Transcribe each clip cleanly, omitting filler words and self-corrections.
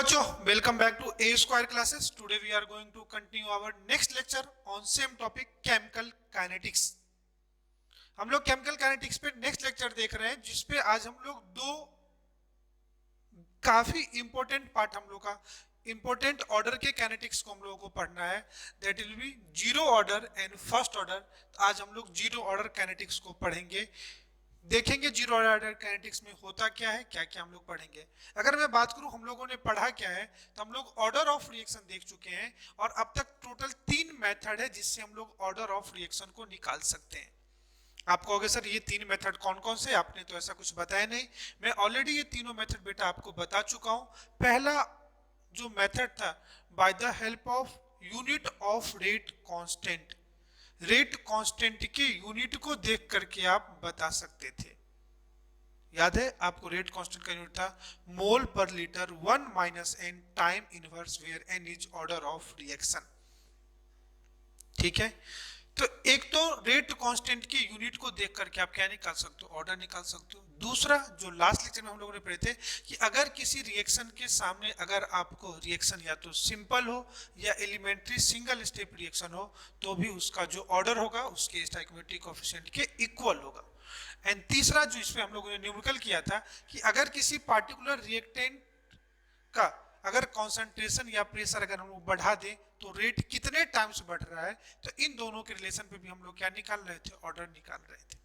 बच्चों, welcome back to A square classes. Today we are going to continue our next lecture on same topic chemical kinetics. हम लोग chemical kinetics पे next lecture देख रहे हैं, जिसपे आज हम लोग दो काफी इंपॉर्टेंट पार्ट, हम लोग का इंपॉर्टेंट ऑर्डर के काइनेटिक्स को हम लोगों को पढ़ना है। That will B zero order and first order. तो आज हम लोग जीरो ऑर्डर काइनेटिक्स को पढ़ेंगे, देखेंगे जीरो ऑर्डर काइनेटिक्स में होता क्या है, क्या क्या हम लोग पढ़ेंगे। अगर मैं बात करूं हम लोगों ने पढ़ा क्या है, तो हम लोग ऑर्डर ऑफ रिएक्शन देख चुके हैं और अब तक टोटल 3 मेथड है जिससे हम लोग ऑर्डर ऑफ रिएक्शन को निकाल सकते हैं। आप कहोगे सर ये 3 मेथड कौन कौन से, आपने तो ऐसा कुछ बताया नहीं। मैं ऑलरेडी ये तीनों मेथड बेटा आपको बता चुका हूं। पहला जो मेथड था, by the help of unit of rate constant, rate constant के यूनिट को देख करके आप बता सकते थे। याद है आपको रेट कांस्टेंट का यूनिट था मोल पर litre 1 minus N time inverse where N is order of reaction. ठीक है, तो एक तो रेट कांस्टेंट के यूनिट को देख करके आप क्या निकाल सकते हो, ऑर्डर निकाल सकते हो। दूसरा जो लास्ट लेक्चर में हम लोगों ने पढ़े थे कि अगर किसी रिएक्शन के सामने अगर आपको रिएक्शन या तो सिंपल हो या एलिमेंट्री सिंगल स्टेप रिएक्शन हो, तो भी उसका जो ऑर्डर होगा उसके स्टोइकियोमेट्रिक कोएफिशिएंट के इक्वल होगा। एंड तीसरा जो इसमें हम लोगों ने न्यूमेरिकल किया था कि अगर किसी पार्टिकुलर रिएक्टेंट का अगर कॉन्सेंट्रेशन या प्रेशर अगर हम लोग बढ़ा दें तो रेट कितने टाइम्स बढ़ रहा है, तो इन दोनों के रिलेशन पे भी हम लोग क्या निकाल रहे थे, ऑर्डर निकाल रहे थे।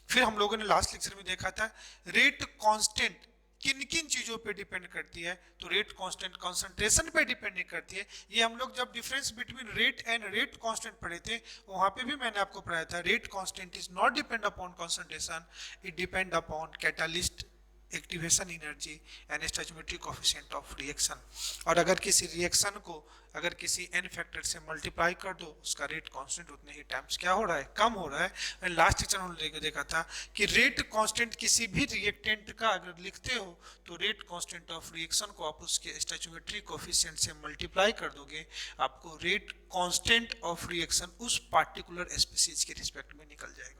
फिर हम लोगों ने लास्ट लेक्चर में देखा था रेट कांस्टेंट किन किन चीजों पे डिपेंड करती है, तो रेट कांस्टेंट कंसंट्रेशन पे डिपेंड नहीं करती है। ये हम लोग जब difference between rate and rate constant पढ़े थे, वहां पे भी मैंने आपको पढ़ाया था rate constant is not depend upon concentration, it depend upon catalyst activation energy and stoichiometric coefficient of reaction. और अगर किसी रिएक्शन को अगर किसी n फैक्टर से मल्टीप्लाई कर दो, उसका रेट कांस्टेंट उतने ही टाइम्स क्या हो रहा है, कम हो रहा है। लास्ट लेक्चर में देखा था कि रेट कांस्टेंट किसी भी रिएक्टेंट का अगर लिखते हो तो रेट कांस्टेंट ऑफ रिएक्शन को आप उसके स्टोइकियोमेट्रिक कोएफिशिएंट से मल्टीप्लाई कर दोगे, आपको रेट कांस्टेंट ऑफ रिएक्शन उस पार्टिकुलर स्पीशीज के रिस्पेक्ट में निकल जाएगा।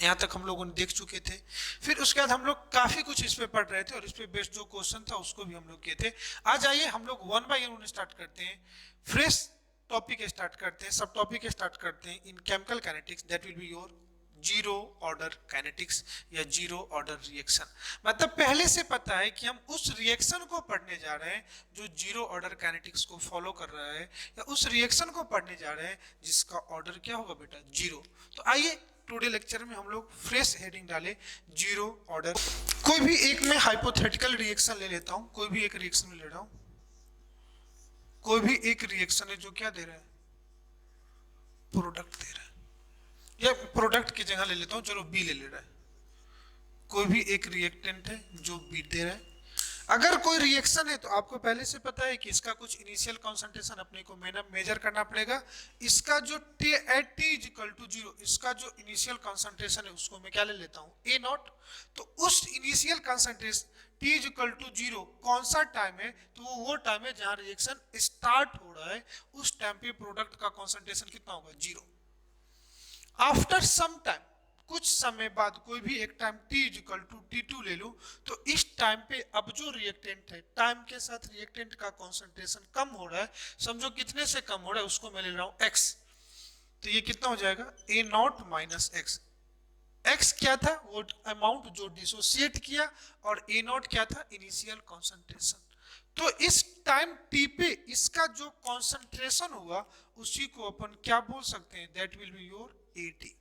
यहाँ तक हम लोगों ने देख चुके थे। फिर उसके बाद हम लोग काफी कुछ इस पे पढ़ रहे थे और इस पे बेस्ड जो क्वेश्चन था उसको भी हम लोग किए थे। आज आइए हम लोग 1 बाय 1 स्टार्ट करते हैं, फ्रेश टॉपिक स्टार्ट करते हैं, सब टॉपिक स्टार्ट करते हैं इन chemical kinetics. That will be your zero order kinetics या जीरो ऑर्डर रिएक्शन। मतलब पहले से पता है कि हम उस रिएक्शन को पढ़ने जा रहे हैं जो जीरो ऑर्डर काइनेटिक्स को फॉलो कर रहा है, या उस रिएक्शन को पढ़ने जा रहे हैं जिसका ऑर्डर क्या होगा बेटा, जीरो। तो आइए टुडे लेक्चर में हम लोग फ्रेश हेडिंग डाले जीरो ऑर्डर। कोई भी एक मैं हाइपोथेटिकल रिएक्शन ले लेता हूं, कोई भी एक रिएक्शन ले रहा हूं, कोई भी एक रिएक्शन है जो क्या दे रहा है, प्रोडक्ट दे रहा है, या प्रोडक्ट की जगह ले लेता हूं, चलो बी ले रहा है। कोई भी एक रिएक्टेंट है जो बी दे रहा है। अगर कोई रिएक्शन है तो आपको पहले से पता है कि इसका कुछ इनिशियल कंसंट्रेशन अपने को मेजर करना पड़ेगा। इसका जो at T is equal to 0, इसका जो इनिशियल कंसंट्रेशन है उसको मैं क्या ले लेता हूं, ए नॉट। तो उस initial concentration T is equal to 0 कौन सा टाइम है, तो वो टाइम है जहां रिएक्शन स्टार्ट हो रहा है। उस टाइम पे प्रोडक्ट का कंसंट्रेशन कितना होगा, 0। आफ्टर सम टाइम, कुछ समय बाद, कोई भी एक time t is equal to T2 ले लूं, तो इस टाइम पे अब जो रिएक्टेंट है, टाइम के साथ रिएक्टेंट का कंसंट्रेशन कम हो रहा है। समझो कितने से कम हो रहा है, उसको मैं ले रहा हूं x। तो ये कितना हो जाएगा, a naught minus x। x क्या था, वो अमाउंट जो डिसोसिएट किया, और a नॉट क्या था, इनिशियल कंसंट्रेशन। तो इस टाइम t पे इसका जो कंसंट्रेशन हुआ उसी को अपन क्या बोल सकते हैं, that will be your AT।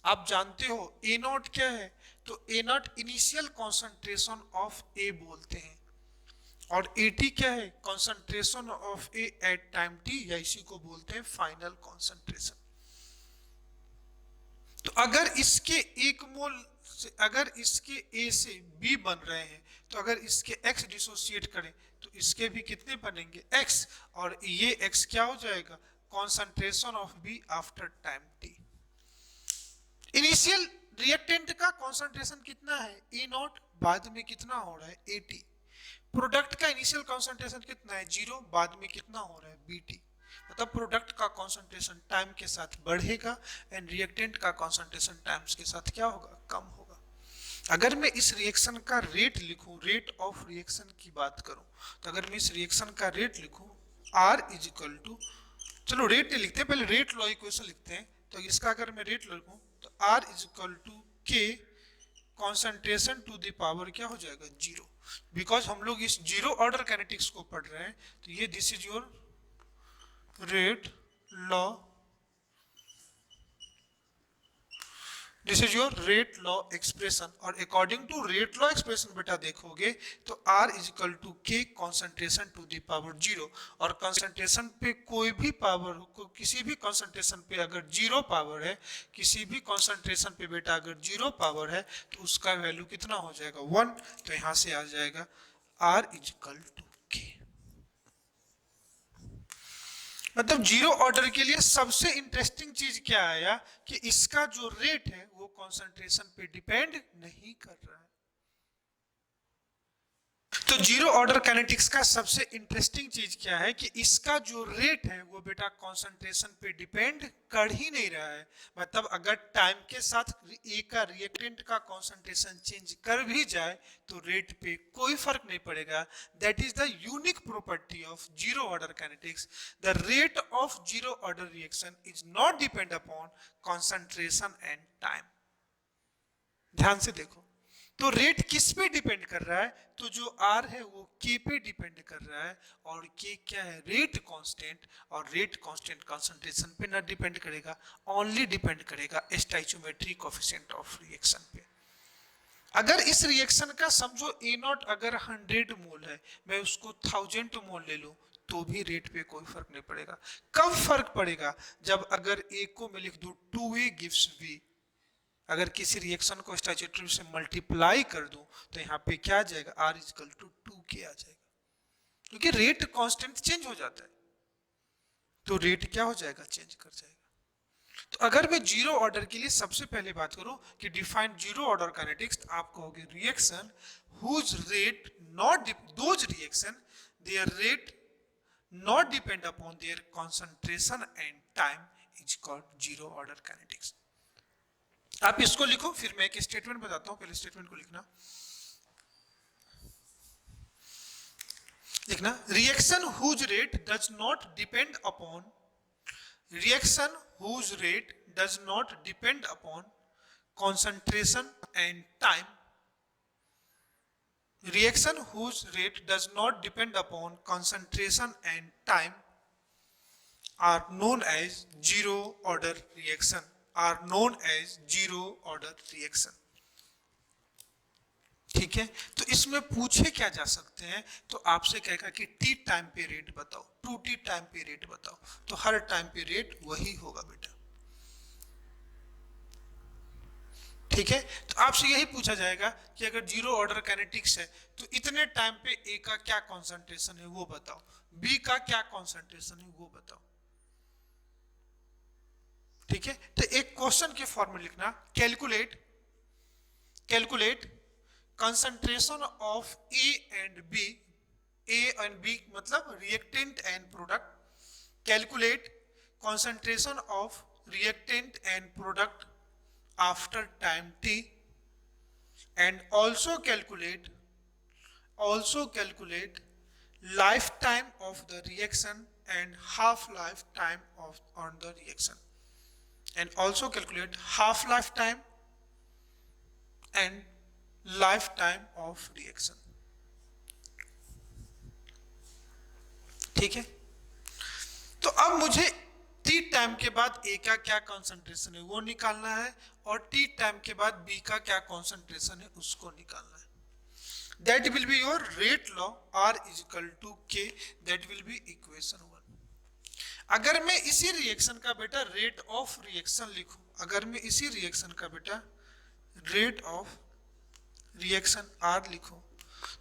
आप जानते हो ए नॉट क्या है, तो A naught initial concentration of A बोलते हैं, और एटी क्या है, concentration of A at time T, या इसी को बोलते हैं फाइनल कॉन्सेंट्रेशन। तो अगर इसके एक मोल से, अगर इसके ए से बी बन रहे हैं, तो अगर इसके एक्स डिसोसिएट करें तो इसके भी कितने बनेंगे, एक्स, और ये एक्स क्या हो जाएगा, concentration of B after time T. Initial reactant का कंसंट्रेशन कितना है, ए नॉट, बाद में कितना हो रहा है, एटी। प्रोडक्ट का इनिशियल कंसंट्रेशन कितना है, 0, बाद में कितना हो रहा है, बीटी। मतलब प्रोडक्ट का कंसंट्रेशन टाइम के साथ बढ़ेगा एंड रिएक्टेंट का कंसंट्रेशन टाइम्स के साथ क्या होगा, कम होगा। अगर मैं इस रिएक्शन का रेट लिखूं, रेट ऑफ रिएक्शन की बात करूं, तो अगर मैं इस रिएक्शन का रेट लिखूं R इज इक्वल टू, चलो रेट नहीं लिखते, पहले रेट लॉ इक्वेशन लिखते हैं। तो इसका अगर मैं रेट लिखूं तो R is equal to K concentration to the power क्या हो जाएगा, जीरो। बिकॉज हम लोग इस जीरो ऑर्डर काइनेटिक्स को पढ़ रहे हैं, तो ये this is your rate law, this is your rate law expression. और according to rate law expression बेटा देखोगे तो R is equal to K concentration to the power zero. और कॉन्सेंट्रेशन पे कोई भी पावर को, किसी भी कॉन्सेंट्रेशन पे अगर जीरो पावर है, किसी भी कॉन्सेंट्रेशन पे बेटा अगर जीरो पावर है तो उसका वैल्यू कितना हो जाएगा, 1। तो यहां से आ जाएगा R is equal to K। मतलब जीरो ऑर्डर के लिए सबसे इंटरेस्टिंग चीज क्या आया कि इसका जो रेट है वो कॉन्सेंट्रेशन पे डिपेंड नहीं कर रहा है। तो जीरो ऑर्डर काइनेटिक्स का सबसे इंटरेस्टिंग चीज क्या है कि इसका जो रेट है वो बेटा कॉन्सेंट्रेशन पे डिपेंड कर ही नहीं रहा है। मतलब अगर टाइम के साथ ए का रिएक्टेंट का कॉन्सेंट्रेशन चेंज कर भी जाए तो रेट पे कोई फर्क नहीं पड़ेगा। That is the unique property of zero order kinetics. The rate of zero order reaction is not depend upon concentration and time. ध्यान से देखो, तो रेट किस पे डिपेंड कर रहा है, तो जो R है वो K पे डिपेंड कर रहा है। और K क्या है, रेट कांस्टेंट। और रेट कांस्टेंट कंसंट्रेशन पे ना डिपेंड करेगा, ओनली डिपेंड करेगा स्टोइचियोमेट्रिक कोएफिशिएंट ऑफ रिएक्शन पे। अगर इस रिएक्शन का समझो A नॉट अगर 100 मोल है, मैं उसको 1000 मोल ले लूं तो भी रेट पे कोई फर्क नहीं पड़ेगा। कब फर्क पड़ेगा, जब अगर A को मैं लिख दूं 2A गिव्स V, अगर किसी रिएक्शन को स्टोइचियोमेट्री से मल्टीप्लाई कर दूं तो यहाँ पे क्या आ जाएगा, R is equal to 2K आ जाएगा। क्योंकि रेट कांस्टेंट चेंज हो जाता है तो रेट क्या हो जाएगा, चेंज कर जाएगा। तो अगर मैं जीरो ऑर्डर के लिए सबसे पहले बात करूं कि डिफाइन जीरो ऑर्डर काइनेटिक्स, तो आप कहोगे reaction whose rate not, those reaction their rate not depend upon their concentration and time is called zero order kinetics. आप इसको लिखो, फिर मैं एक स्टेटमेंट बताता हूं, पहले स्टेटमेंट को लिखना reaction whose rate does not depend upon, reaction whose rate does not depend upon concentration and time, reaction whose rate does not depend upon concentration and time are known as zero order reaction, are known as zero order reaction। ठीक है, तो इसमें पूछे क्या जा सकते हैं, तो आपसे कहेगा कि टी टाइम पे रेट बताओ, 2t टाइम पे रेट बताओ, तो हर टाइम पे रेट वही होगा बेटा। ठीक है, तो आपसे यही पूछा जाएगा कि अगर जीरो ऑर्डर काइनेटिक्स है तो इतने टाइम पे ए का क्या कॉन्सेंट्रेशन है वो बताओ, बी का क्या कॉन्सेंट्रेशन है वो बताओ। ठीक है, तो एक क्वेश्चन के फॉर्म में लिखना, calculate concentration of A and B, A and B मतलब reactant and product, calculate concentration of reactant and product after time t, and also calculate lifetime of the reaction and half lifetime of on the reaction, and also calculate half lifetime and lifetime of reaction। ठीक है, तो अब मुझे T time के बाद ए का क्या concentration है वो निकालना है, और टी टाइम के बाद बी का क्या कॉन्सेंट्रेशन है उसको निकालना है। That will be your rate law, R is equal to K, that will be equation 1। अगर मैं इसी रिएक्शन का बेटा रेट ऑफ रिएक्शन लिखूं, अगर मैं इसी रिएक्शन का बेटा रेट ऑफ रिएक्शन आर लिखो,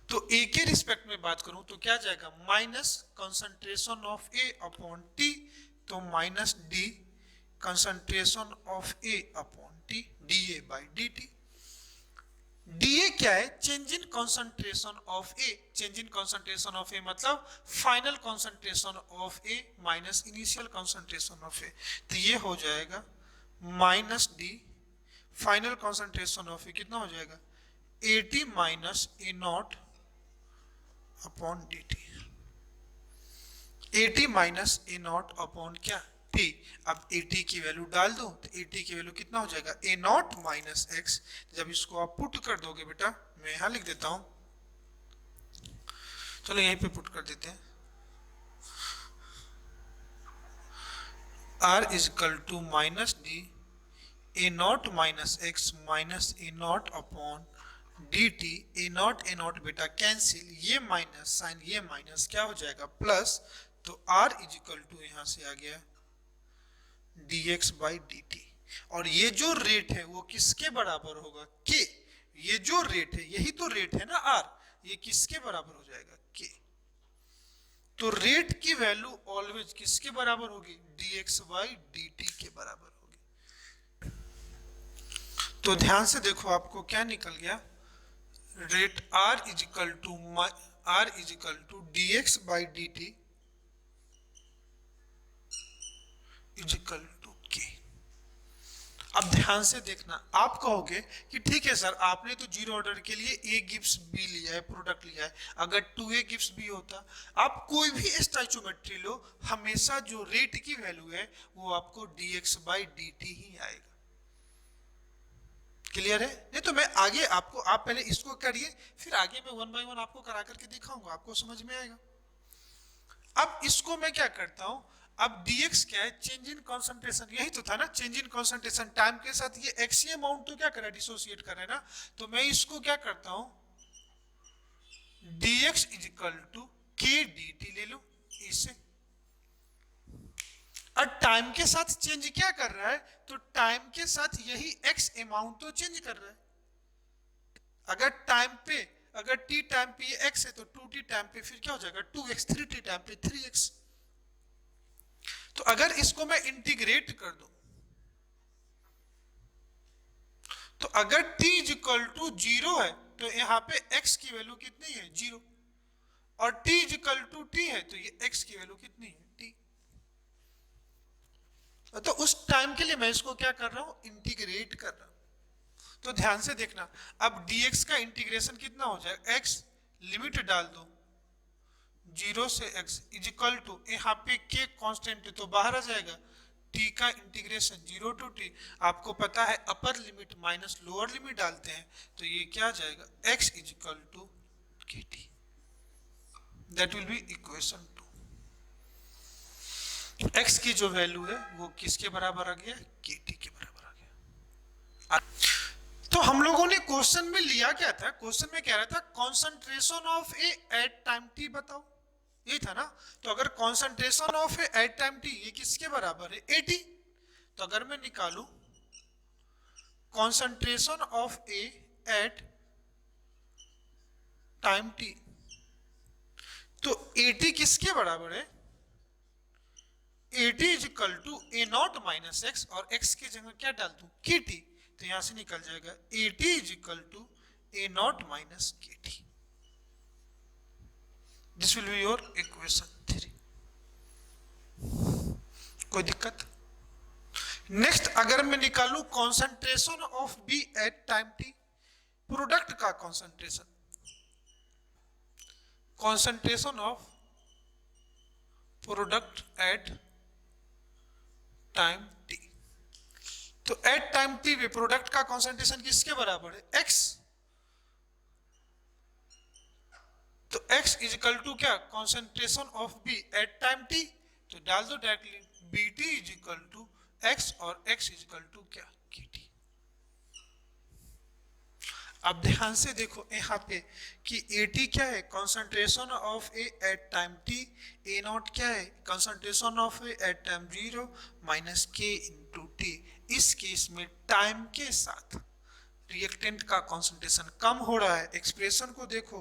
तो ए के रिस्पेक्ट में बात करूं तो क्या जाएगा, minus concentration of A upon T, तो minus D concentration of A upon T, D A by D T. D A क्या है, change in concentration of A, change in concentration of A मतलब final concentration of A minus initial concentration of A, तो ये हो जाएगा minus D, final concentration of A कितना हो जाएगा AT minus A not upon dt, AT minus A not upon क्या t। अब AT की वैल्यू डाल दो तो AT की वैल्यू कितना हो जाएगा ए नॉट माइनस एक्स। जब इसको आप पुट कर दोगे बेटा, मैं यहां लिख देता हूं, चलो यहीं पे पुट कर देते हैं, r is equal to minus D A not minus X minus A not upon D T. A naught बेटा कैंसिल, ये माइनस साइन ये माइनस क्या हो जाएगा प्लस, तो r इज इक्वल टू यहां से आ गया dx बाई dt। और ये जो रेट है वो किसके बराबर होगा k। ये जो रेट है यही तो रेट है ना r, ये किसके बराबर हो जाएगा k। तो रेट की वैल्यू ऑलवेज किसके बराबर होगी dx बाई dt के बराबर होगी। तो ध्यान से देखो आपको क्या निकल गया, rate r is equal to dx by dt is equal to k। अब ध्यान से देखना, आप कहोगे कि ठीक है सर आपने तो जीरो ऑर्डर के लिए a गिव्स b लिया है, प्रोडक्ट लिया है, अगर 2a गिव्स b होता, आप कोई भी स्टोइचियोमेट्री लो, हमेशा जो रेट की वैल्यू है वो आपको dx बाई dt ही आएगा। क्लियर है? नहीं तो मैं आगे आपको, आप पहले इसको करिए फिर आगे मैं वन बाय वन आपको करा करके दिखाऊंगा, आपको समझ में आएगा। अब इसको मैं क्या करता हूं, अब dx क्या है चेंज इन कॉन्सेंट्रेशन, यही तो था ना चेंज इन कॉन्सेंट्रेशन, टाइम के साथ ये x ही अमाउंट तो क्या कर रहा है डिसोसिएट कर रहा है ना। तो मैं इसको क्या करता हूं dx is equal to k dt ले लो इसे। और टाइम के साथ चेंज क्या कर रहा है, तो टाइम के साथ यही x अमाउंट तो चेंज कर रहा है। अगर टाइम पे, अगर t टाइम पे ये x है तो 2t टाइम पे फिर क्या हो जाएगा 2x, 3t टाइम पे 3x। तो अगर इसको मैं इंटीग्रेट कर दूं तो अगर t इज इक्वल टू 0 है तो यहां पे x की वैल्यू कितनी है 0, और t is equal to t है तो ये x की वैल्यू कितनी है t। तो उस टाइम के लिए मैं इसको क्या कर रहा हूं इंटीग्रेट कर रहा हूं। तो ध्यान से देखना, अब dx का इंटीग्रेशन कितना हो जाएगा, x लिमिट डाल दो 0 से x इज इक्वल टू, यहाँ पे k कांस्टेंट है तो बाहर आ जाएगा, t का इंटीग्रेशन 0 टू t, आपको पता है upper limit minus lower limit डालते हैं तो ये क्या आ जाएगा x is equal to kt। That will be equation 2। x की जो वैल्यू है वो किसके बराबर आ गया kt के बराबर आ गया। तो हम लोगों ने क्वेश्चन में लिया क्या था, क्वेश्चन में कह रहा था concentration of A at time t बताओ, ये था ना। तो अगर concentration of A at time t ये किसके बराबर है AT, तो अगर मैं निकालू concentration of A at time t, तो AT किसके बराबर है, AT is equal to A not minus X, और x की जगह क्या डाल दूं kt, तो यहां से निकल जाएगा AT is equal to A not minus kt। This will be your equation 3। कोई दिक्कत? नेक्स्ट अगर मैं निकालू concentration of B at time t, product का concentration, concentration of product at time t, तो एट टाइम t में product का concentration किसके बराबर है x, तो x इज इक्वल टू क्या concentration of b at time t, तो डाल दो directly bt is equal to x, और x इज इक्वल टू क्या kt। अब ध्यान से देखो यहाँ पे कि AT क्या है concentration of A at time t, A naught क्या है concentration of A at time 0 minus k into t। इस केस में टाइम के साथ रिएक्टेंट का कॉन्सेंट्रेशन कम हो रहा है, एक्सप्रेशन को देखो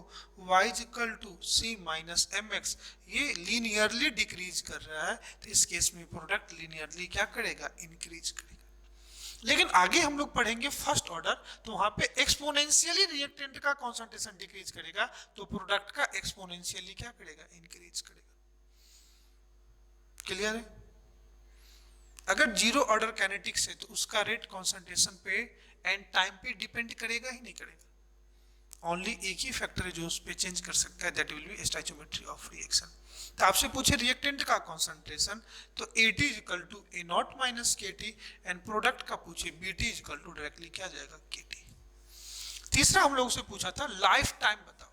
y is equal to c minus mx, ये लीनियरली डिक्रीज कर रहा है, तो इस केस में प्रोडक्ट लीनियरली क्या करेगा इंक्रीज करेगा। लेकिन आगे हम लोग पढ़ेंगे फर्स्ट ऑर्डर, तो वहां पे एक्सपोनेंशियली रिएक्टेंट का कॉन्सेंट्रेशन डिक्रीज करेगा, तो प्रोडक्ट का एक्सपोनेंशियली क्या करेगा इंक्रीज करेगा। क्लियर है? अगर जीरो ऑर्डर काइनेटिक्स है तो उसका रेट कॉन्सेंट्रेशन पे एंड टाइम पे डिपेंड करेगा ही नहीं करेगा। ओनली एक ही फैक्टर है जो उस पे चेंज कर सकता है, that will be stoichiometry of reaction. तो आपसे पूछे रिएक्टेंट का कॉन्सेंट्रेशन, तो AT is equal to A naught minus KT, and product का पूछे BT is equal to directly क्या जाएगा KT। तीसरा हम लोग से पूछा था लाइफ टाइम बताओ।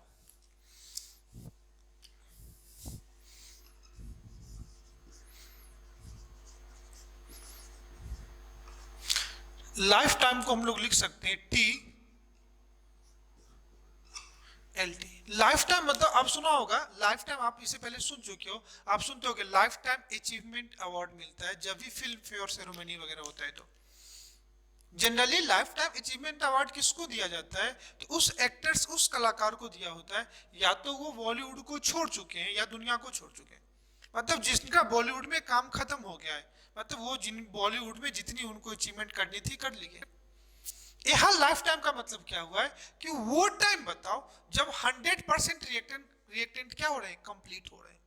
लाइफ टाइम को हम लोग लिख सकते हैं TLT। लाइफ टाइम मतलब आप सुना होगा, लाइफ टाइम आप इससे पहले सुन चुके हो, आप सुनते हो कि लाइफ टाइम अचीवमेंट अवार्ड मिलता है जब भी फिल्म फेयर सेरेमनी वगैरह होता है। तो generally life time achievement award किसको दिया जाता है, तो उस एक्टर्स, उस कलाकार को दिया होता है, या तो वो बॉलीवुड को छोड़ चुके हैं या दुनिया को छोड़ चुके हैं, मतलब जिसका बॉलीवुड में काम खत्म हो गया है, मतलब वो जिन बॉलीवुड में जितनी उनको अचीवमेंट करनी थी कर ली है। यहाँ लाइफ टाइम का मतलब क्या हुआ है कि वो टाइम बताओ जब 100% रिएक्टेंट क्या हो रहे हैं, कंप्लीट हो रहे हैं।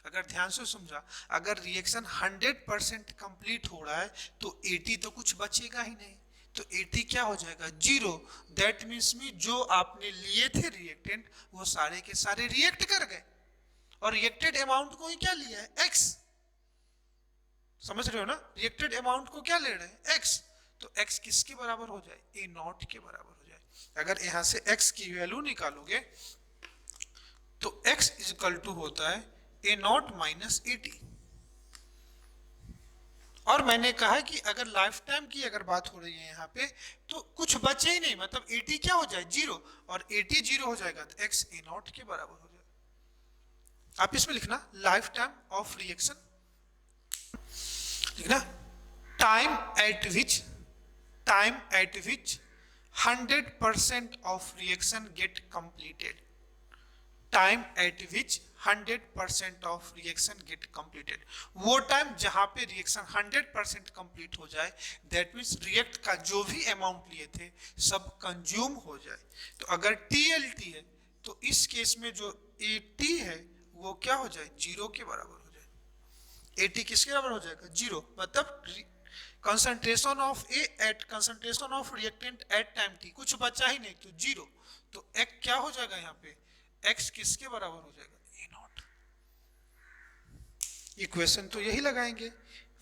अगर ध्यान से समझा, अगर रिएक्शन 100% कंप्लीट हो रहा है तो 80 तो कुछ बचेगा ही नहीं, तो 80 क्या हो जाएगा, 0। दैट मीन्स में जो आपने लिए थे रिएक्टेंट वो सारे के सारे रिएक्ट कर गए, और रिएक्टेड अमाउंट को ही क्या लिया है, x। समझ रहे हो ना, रिएक्टेड अमाउंट को क्या ले रहे हैं, x। तो x किसके बराबर हो जाए, A नॉट के बराबर हो जाए। अगर यहां से x की वैल्यू निकालोगे तो x इज इक्वल टू होता है A नॉट माइनस AT। और मैंने कहा कि अगर लाइफ टाइम की अगर बात हो रही है यहाँ पे तो कुछ बचे ही नहीं, मतलब 80 क्या हो जाए, 0, और 80 0 हो जाएगा तो x A नॉट के बराबर हो जाएगा। आप इसमें लिखना लाइफ टाइम ऑफ रिएक्शन, लिखना time at which 100% of reaction get completed, time at which 100% of reaction get completed, वो टाइम जहां पे रिएक्शन 100% कंप्लीट हो जाए, दैट मीन्स रिएक्ट का जो भी अमाउंट लिए थे सब कंज्यूम हो जाए। तो अगर TLT है तो इस केस में जो AT है वो क्या हो जाए, 0 के बराबर हो जाए। AT किसके बराबर हो जाएगा, 0, मतलब concentration of A at concentration of reactant at time T, कुछ बचा ही नहीं तो 0। तो एक क्या हो जाएगा यहाँ पे, x किसके बराबर हो जाएगा, A नॉट। इक्वेशन तो यही लगाएंगे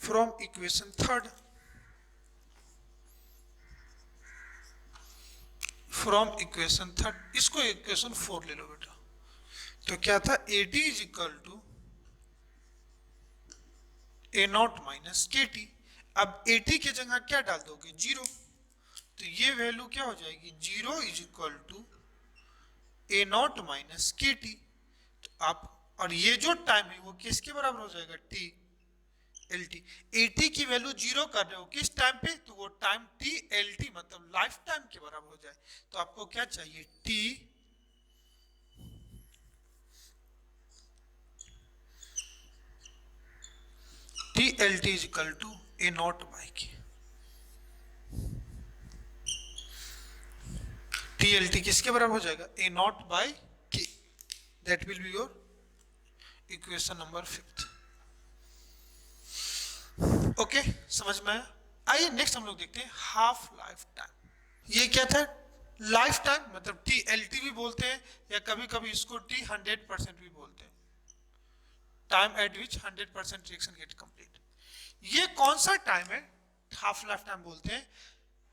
from equation third, from equation third, इसको इक्वेशन 4 ले लो बेटा। तो क्या था, AD is equal to A naught minus KT। अब AT की जगह क्या डाल दोगे, 0, तो ये वैल्यू क्या हो जाएगी, 0 is equal to A naught minus KT। तो आप, और ये जो टाइम है वो किसके बराबर हो जाएगा, TLT। AT की वैल्यू 0 कर रहे हो किस टाइम पे, तो वो टाइम TLT मतलब लाइफ टाइम के बराबर हो जाए। तो आपको क्या चाहिए, TLT is equal to A naught by K। TLT किसके बराबर हो जाएगा, A naught by K, that will be your equation number 5। Okay, समझ में आया। आइए नेक्स्ट हम लोग देखते हैं हाफ लाइफ टाइम। ये क्या था, लाइफ टाइम मतलब TLT भी बोलते हैं या कभी कभी इसको T100% भी बोलते हैं, time at which 100% reaction get complete. ये कौन सा टाइम है, हाफ लाइफ टाइम बोलते हैं,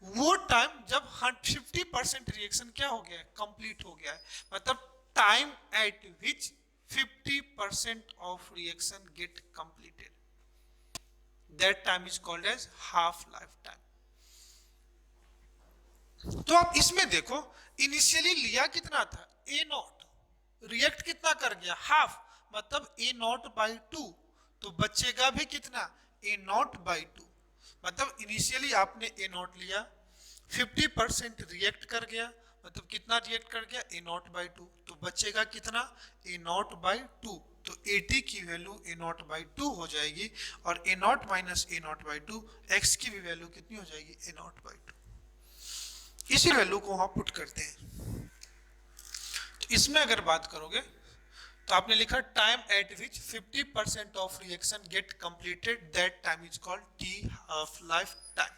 वो टाइम जब 50% रिएक्शन क्या हो गया है, कंप्लीट हो गया है, मतलब time at which 50% of reaction get completed, that time is called as half life time. तो आप इसमें देखो, इनिशियली लिया कितना था, A नॉट, रिएक्ट कितना कर गया, हाफ, मतलब A नॉट बाई 2, तो बचेगा भी कितना, A नॉट बाई 2, मतलब इनिशियली आपने A नॉट लिया, 50% रिएक्ट कर गया, मतलब कितना रिएक्ट कर गया, A नॉट बाई 2, तो बचेगा कितना, A नॉट बाई 2। तो AT की वैल्यू A नॉट बाई 2 हो जाएगी, और A naught minus A naught by 2, x की भी वैल्यू कितनी हो जाएगी, A नॉट बाई 2। इसी वैल्यू को वहां पुट करते हैं। तो इसमें अगर बात करोगे तो आपने लिखा time at which 50% of reaction get completed, that time is called T half life time.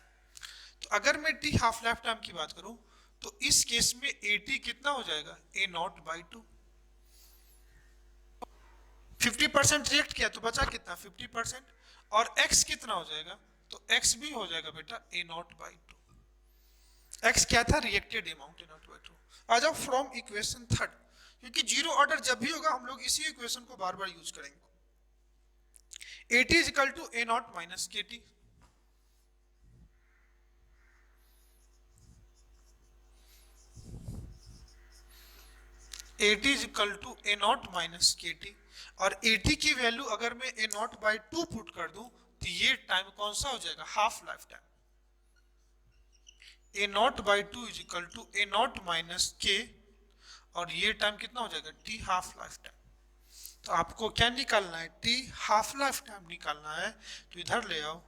तो अगर मैं T हाफ लाइफ टाइम की बात करूं तो इस केस में AT कितना हो जाएगा, A0/2। 50% रिएक्ट किया तो बचा कितना, 50%। और x कितना हो जाएगा, तो x भी हो जाएगा बेटा A0/2। x क्या था, रिएक्टेड अमाउंट A0/2। आ जाओ फ्रॉम इक्वेशन थर्ड, क्योंकि जीरो ऑर्डर जब भी होगा हम लोग इसी इक्वेशन को बार बार यूज करेंगे। AT is equal to A0 - KT। AT is equal to A0 - KT। और AT की वैल्यू अगर मैं A0/2 पुट कर दूं तो ये टाइम कौन सा हो जाएगा, half life time. A0/2 is equal to A0 - K, और ये टाइम कितना हो जाएगा, T, हाफ लाइफ टाइम। तो आपको क्या निकालना है, T हाफ लाइफ टाइम निकालना है। तो इधर ले आओ,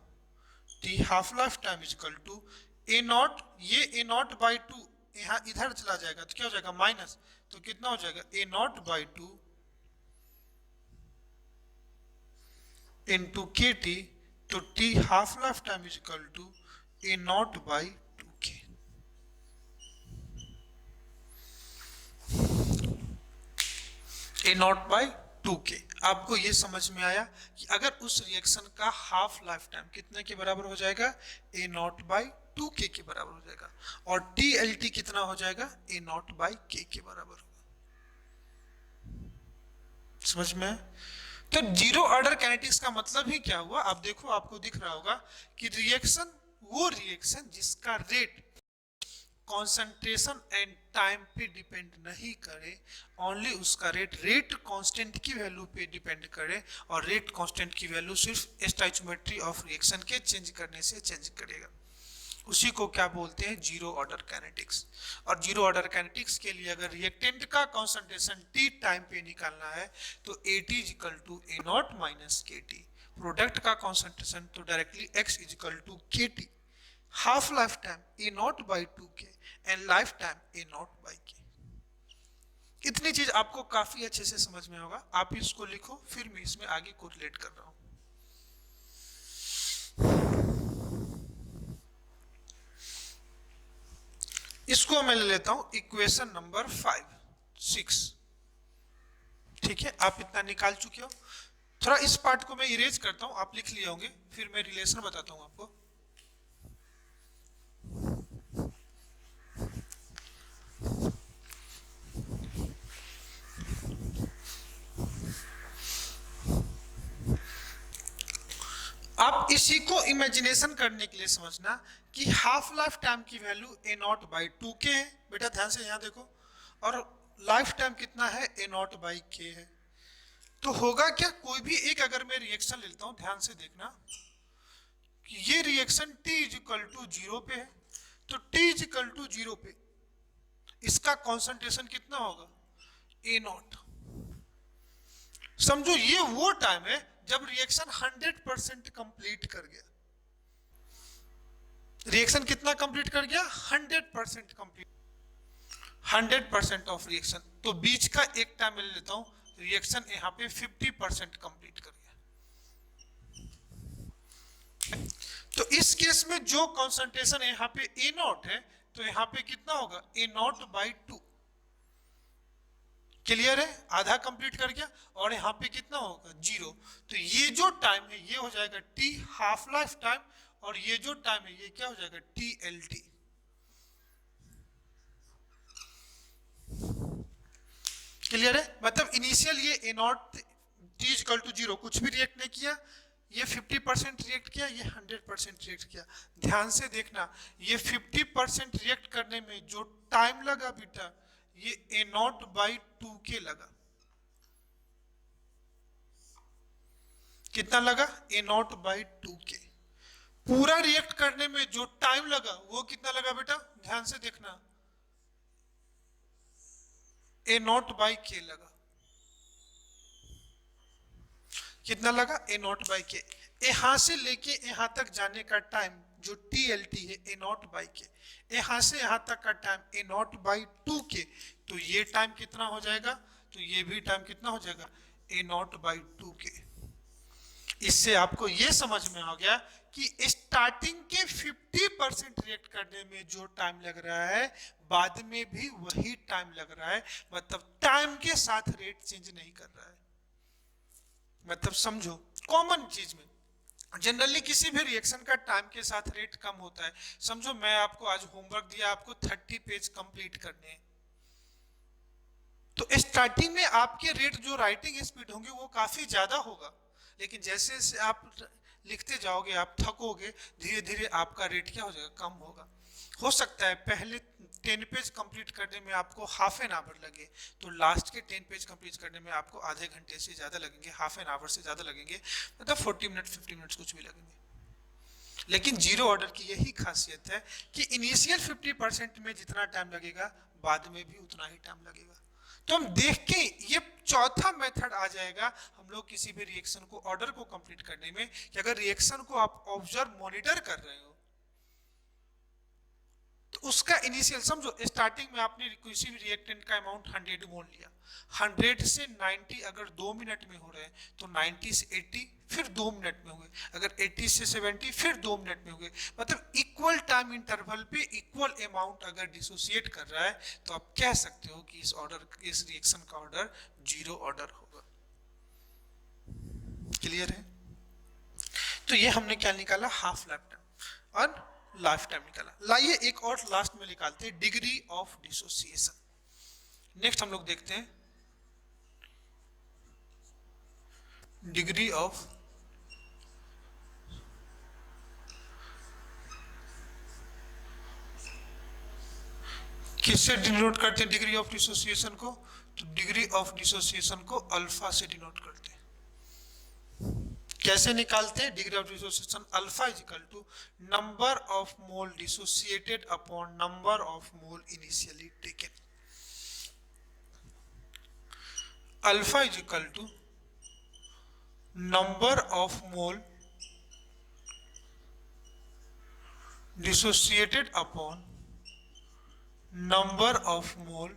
T half life time is equal to A0, ये A0/2 यहाँ इधर चला जाएगा तो क्या हो जाएगा, माइनस। तो कितना हो जाएगा, A0/2 इंटू KT। तो T half life time is equal to A0/2K। A0/2K। आपको ये समझ में आया कि अगर उस रिएक्शन का हाफ लाइफ टाइम कितने के बराबर हो जाएगा, A0/2K के बराबर हो जाएगा। और TLT कितना हो जाएगा, A0/K के बराबर होगा। समझ में? तो जीरो ऑर्डर काइनेटिक्स का मतलब ही क्या हुआ, आप देखो, आपको दिख रहा होगा कि रिएक्शन, वो रिएक्शन जिसका रेट कॉन्सेंट्रेशन एंड टाइम पे डिपेंड नहीं करे, ओनली उसका रेट कांस्टेंट की वैल्यू पे डिपेंड करे, और रेट कांस्टेंट की वैल्यू सिर्फ स्टोइचियोमेट्री ऑफ रिएक्शन के चेंज करने से चेंज करेगा, उसी को क्या बोलते हैं, जीरो ऑर्डर काइनेटिक्स। और जीरो ऑर्डर काइनेटिक्स के लिए अगर रिएक्टेंट का कॉन्सेंट्रेशन T टाइम पे निकालना है तो AT is equal to A0 - KT। Product का कॉन्सेंट्रेशन तो directly X is equal to KT। Half life time A0/2K and life time A0/K। इतनी चीज आपको काफी अच्छे से समझ में होगा। आप इसको लिखो, फिर मैं इसमें आगे कोरिलेट कर रहा हूं। इसको मैं ले लेता हूं इक्वेशन नंबर 6। ठीक है, आप इतना निकाल चुके हो। थोड़ा इस पार्ट को मैं इरेज करता हूं, आप लिख लिए होंगे, फिर मैं रिलेशन बताता हूं आपको। आप इसी को इमेजिनेशन करने के लिए समझना कि हाफ लाइफ टाइम की वैल्यू A0/2K है। बेटा ध्यान से यहाँ देखो, और लाइफ टाइम कितना है, A0/K है। तो होगा क्या, कोई भी एक अगर मैं रिएक्शन लेता हूं, ध्यान से देखना कि ये reaction T is equal to 0 पे है। तो T इज इक्वल टू 0 पे इसका कॉन्सेंट्रेशन कितना होगा, A0। समझो ये वो टाइम है जब रिएक्शन 100% कंप्लीट कर गया। रिएक्शन कितना कंप्लीट कर गया, 100% कंप्लीट, 100% ऑफ रिएक्शन। तो बीच का एक टाइम ले लेता हूं, रिएक्शन यहाँ पे 50% कंप्लीट कर गया। तो इस केस में जो कॉन्सेंट्रेशन यहाँ पे A0 है, तो यहाँ पे कितना होगा, A0/2। क्लियर है, आधा कंप्लीट कर गया। और यहाँ पे कितना होगा, 0। तो ये जो टाइम है ये हो जाएगा T हाफ लाइफ टाइम, और ये जो टाइम है ये क्या हो जाएगा, TLT। क्लियर है, मतलब इनिशियल ये A0 T इक्वल टू 0 कुछ भी रिएक्ट नहीं किया, ये 50% रिएक्ट किया, ये 100% रिएक्ट किया। ध्यान से देखना, ये 50% रिएक्ट करने में जो टाइम लगा बेटा, ये A0/2K लगा। कितना लगा, A0/2K। पूरा रिएक्ट करने में जो टाइम लगा वो कितना लगा बेटा, ध्यान से देखना, A0/K लगा। कितना लगा, A0/K। यहां से लेके यहां तक जाने का टाइम जो TLT है A0/K, यहां से यहां तक का टाइम A0/2K। तो ये टाइम कितना हो जाएगा, तो ये भी टाइम कितना हो जाएगा, A0/2K। इससे आपको ये समझ में आ गया कि स्टार्टिंग के 50% रिएक्ट करने में जो टाइम लग रहा है बाद में भी वही टाइम लग रहा है, मतलब टाइम के साथ रेट चेंज नहीं कर रहा है। मतलब समझो, कॉमन चीज में जनरली किसी भी रिएक्शन का टाइम के साथ रेट कम होता है। समझो मैं आपको आज होमवर्क दिया, आपको 30 पेज कंप्लीट करने हैं, तो स्टार्टिंग में आपके रेट जो राइटिंग स्पीड होंगे वो काफी ज्यादा होगा, लेकिन जैसे जैसे आप लिखते जाओगे आप थकोगे, धीरे धीरे आपका रेट क्या हो जाएगा, कम होगा। हो सकता है पहले 10 पेज कंप्लीट करने में आपको हाफ एन आवर लगे, तो लास्ट के 10 पेज कंप्लीट करने में आपको आधे घंटे से ज्यादा लगेंगे, हाफ एन आवर से ज्यादा लगेंगे, मतलब 40 मिनट 50 मिनट कुछ भी लगेंगे। लेकिन जीरो ऑर्डर की यही खासियत है कि इनिशियल 50% में जितना टाइम लगेगा बाद में भी उतना ही टाइम लगेगा। तो हम देख के ये चौथा मेथड आ जाएगा हम लोग किसी भी रिएक्शन को, ऑर्डर को कंप्लीट करने में, कि अगर रिएक्शन को आप ऑब्जर्व मॉनिटर कर रहे हो तो उसका इनिशियल समझो, स्टार्टिंग में आपने किसी भी रिएक्टेंट का अमाउंट 100 मोल लिया, 100 से 90 अगर 2 मिनट में हो रहे हैं तो 90 से 80 फिर 2 मिनट में हुए, अगर 80 से 70 फिर 2 मिनट में हुए, मतलब इक्वल टाइम इंटरवल पे इक्वल अमाउंट अगर डिसोसिएट कर रहा है तो आप कह सकते हो कि इस रिएक्शन का ऑर्डर जीरो ऑर्डर होगा। क्लियर है? तो ये हमने क्या निकाला, हाफ लाइफ टाइम और लाइफ टाइम निकाला। लाइए एक और लास्ट में निकालते हैं, डिग्री ऑफ डिसोसिएशन। नेक्स्ट हम लोग देखते हैं डिग्री ऑफ किससे डिनोट करते हैं डिग्री ऑफ डिसोसिएशन को, तो डिग्री ऑफ डिसोसिएशन को अल्फा से डिनोट करते हैं। कैसे निकालते हैं degree of dissociation, alpha is equal to number of mole dissociated upon number of mole initially taken. Alpha is equal to number of mole dissociated upon number of mole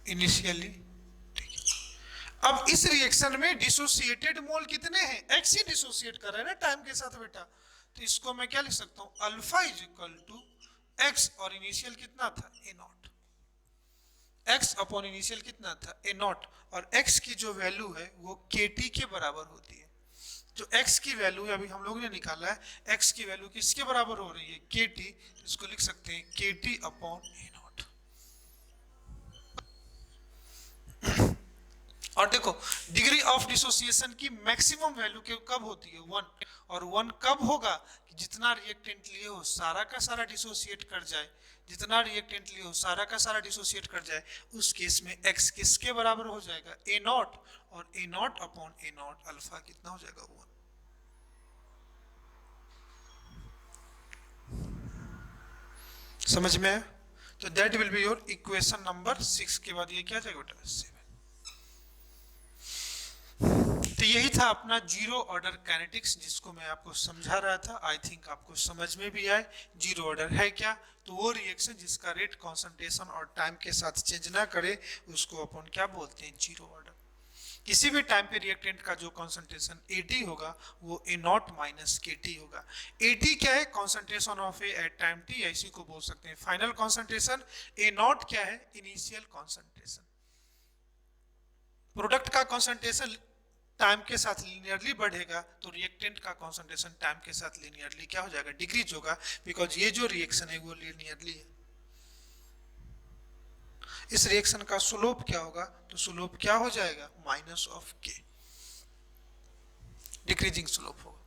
initially. अब इस रिएक्शन में dissociated मोल कितने हैं, x ही dissociate कर रहे हैं ना टाइम के साथ बेटा, तो इसको मैं क्या लिख सकता हूं, alpha is equal to X और इनिशियल कितना था, A naught, X upon initial कितना था, ए नॉट, और एक्स की जो वैल्यू है वो के टी के बराबर होती है। जो एक्स की वैल्यू है अभी हम लोगों ने निकाला है, एक्स की वैल्यू किसके बराबर हो रही है, के टी, इसको लिख सकते हैं के टी अपॉन ए नॉट। और देखो डिग्री ऑफ डिसोसिएशन की मैक्सिमम वैल्यू कब होती है, 1, और 1 कब होगा कि जितना रिएक्टेंट लिए हो सारा का सारा डिसोसिएट कर जाए, जितना रिएक्टेंट लिए हो सारा का सारा डिसोसिएट कर जाए, उस केस में x किसके बराबर हो जाएगा, ए नॉट, और A not upon A not alpha कितना हो जाएगा, 1। समझ में है? तो that will be your equation number 6 के बाद ये क्या जाएगा बेटा, 7। तो यही था अपना जीरो ऑर्डर काइनेटिक्स जिसको मैं आपको समझा रहा था। आई थिंक आपको समझ में भी आए। जीरो ऑर्डर है क्या, तो वो रिएक्शन जिसका रेट कॉन्सेंट्रेशन और टाइम के साथ चेंज ना करे उसको अपन क्या बोलते हैं, जीरो ऑर्डर। किसी भी टाइम पे रिएक्टेंट का जो कॉन्सेंट्रेशन AT होगा वो A नॉट माइनस KT होगा। AT क्या है, concentration of A at time t, इसी को बोल सकते हैं फाइनल कॉन्सेंट्रेशन। A नॉट क्या है, इनिशियल कॉन्सेंट्रेशन। प्रोडक्ट का कॉन्सेंट्रेशन टाइम के साथ लीनियरली बढ़ेगा तो रिएक्टेंट का कॉन्सेंट्रेशन टाइम के साथ लीनियरली क्या हो जाएगा, डिक्रीज होगा, बिकॉज ये जो रिएक्शन है वो लीनियरली है। इस रिएक्शन का स्लोप क्या होगा, तो स्लोप क्या हो जाएगा, माइनस ऑफ के, डिक्रीजिंग स्लोप होगा।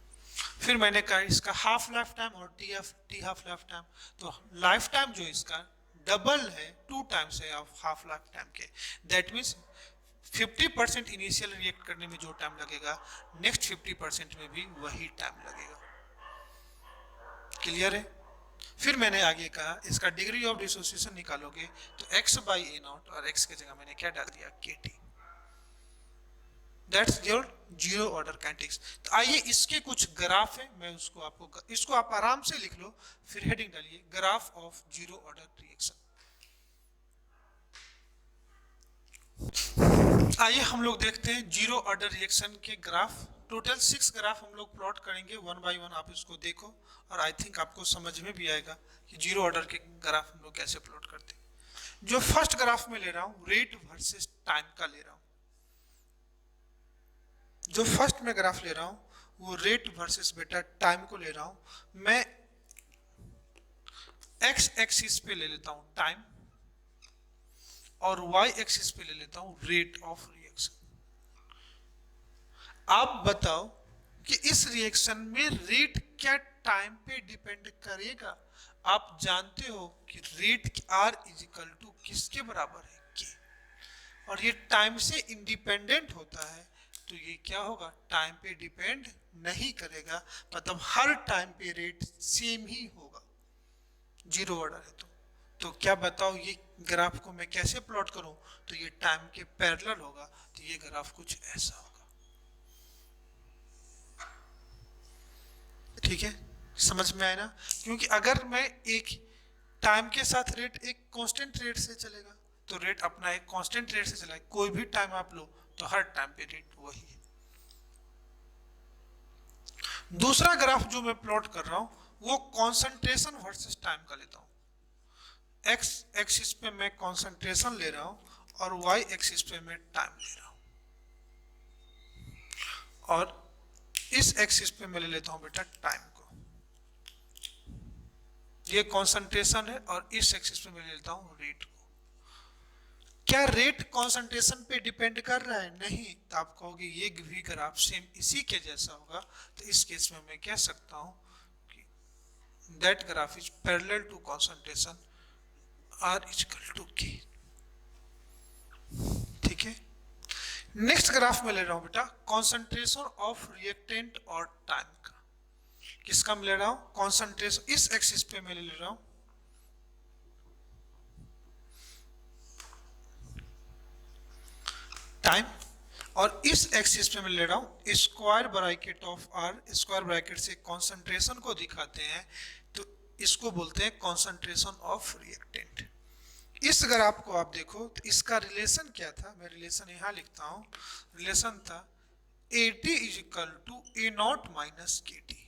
फिर मैंने कहा इसका हाफ लाइफ टाइम और टी हाफ लाइफ टाइम, तो लाइफ टाइम जो इसका डबल है, 2 टाइम्स है ऑफ हाफ लाइफ टाइम के। दैट मीन्स 50% इनिशियल रिएक्ट करने में जो टाइम लगेगा नेक्स्ट 50% में भी वही टाइम लगेगा। क्लियर है? फिर मैंने आगे कहा इसका डिग्री ऑफ डिसोसिएशन निकालोगे तो x बाई ए नॉट, और x की जगह मैंने क्या डाल दिया, KT। That's your zero order kinetics. तो आइए इसके कुछ ग्राफ है, मैं इसको आप आराम से लिख लो, फिर हेडिंग डालिए graph of zero order reaction. आइए हम लोग देखते हैं जीरो ऑर्डर रिएक्शन के ग्राफ टोटल 6 ग्राफ हम लोग प्लॉट करेंगे, वन बाय वन आप इसको देखो और आई थिंक आपको समझ में भी आएगा कि जीरो ऑर्डर के ग्राफ हम लोग कैसे प्लॉट करते हैं। जो फर्स्ट ग्राफ में ले रहा हूं रेट वर्सेस टाइम का ले रहा हूं, जो फर्स्ट में ग्राफ ले रहा हूं वो रेट वर्सेस बेटा टाइम को ले रहा हूं। मैं एक्स एक्सिस पे ले लेता हूं टाइम और वाई एक्सिस पे ले लेता हूं रेट ऑफ रिएक्शन। आप बताओ कि इस रिएक्शन में रेट क्या टाइम पे डिपेंड करेगा? आप जानते हो कि rate R is equal to किसके बराबर है, के, और ये टाइम से इंडिपेंडेंट होता है, तो ये क्या होगा, टाइम पे डिपेंड नहीं करेगा, मतलब हर टाइम पे रेट सेम ही होगा, जीरो ऑर्डर है। तो क्या बताओ ये ग्राफ को मैं कैसे प्लॉट करूं? तो ये टाइम के पैरेलल होगा, तो ये ग्राफ कुछ ऐसा होगा। ठीक है, समझ में आया ना? क्योंकि अगर मैं एक टाइम के साथ रेट एक कांस्टेंट रेट से चलेगा, तो रेट अपना एक कांस्टेंट रेट से चला, कोई भी टाइम आप लो तो हर टाइम पे रेट वही है। दूसरा ग्राफ जो मैं प्लॉट कर रहा हूं वो कॉन्सेंट्रेशन वर्सेस टाइम का लेता हूं। एक्स एक्सिस पे मैं कॉन्सेंट्रेशन ले रहा हूं और वाई एक्सिस पे मैं टाइम ले रहा हूं, और इस एक्सिस पे मैं ले लेता हूं बेटा टाइम को। ये कॉन्सेंट्रेशन है और इस एक्सिस पे मैं ले लेता हूं रेट को। क्या रेट कॉन्सेंट्रेशन पे डिपेंड कर रहा है? नहीं। तो आप कहोगे ये भी ग्राफ सेम इसी के जैसा होगा, तो इस केस में मैं कह सकता हूं कि that graph is parallel to concentration R equal to K. ठीक है, नेक्स्ट ग्राफ में ले रहा हूं बेटा कॉन्सेंट्रेशन ऑफ रिएक्टेंट और टाइम का। किसका मैं ले रहा हूं? कॉन्सेंट्रेशन, इस एक्सिस पे मैं ले रहा हूं टाइम, और इस एक्सिस पे मैं ले रहा हूं square bracket of R. Square bracket से कॉन्सेंट्रेशन को दिखाते हैं, तो इसको बोलते हैं कॉन्सेंट्रेशन ऑफ रिएक्टेंट। इस ग्राफ को आप देखो तो इसका रिलेशन क्या था, मैं रिलेशन यहां लिखता हूं। रिलेशन था AT is equal to A not minus के टी।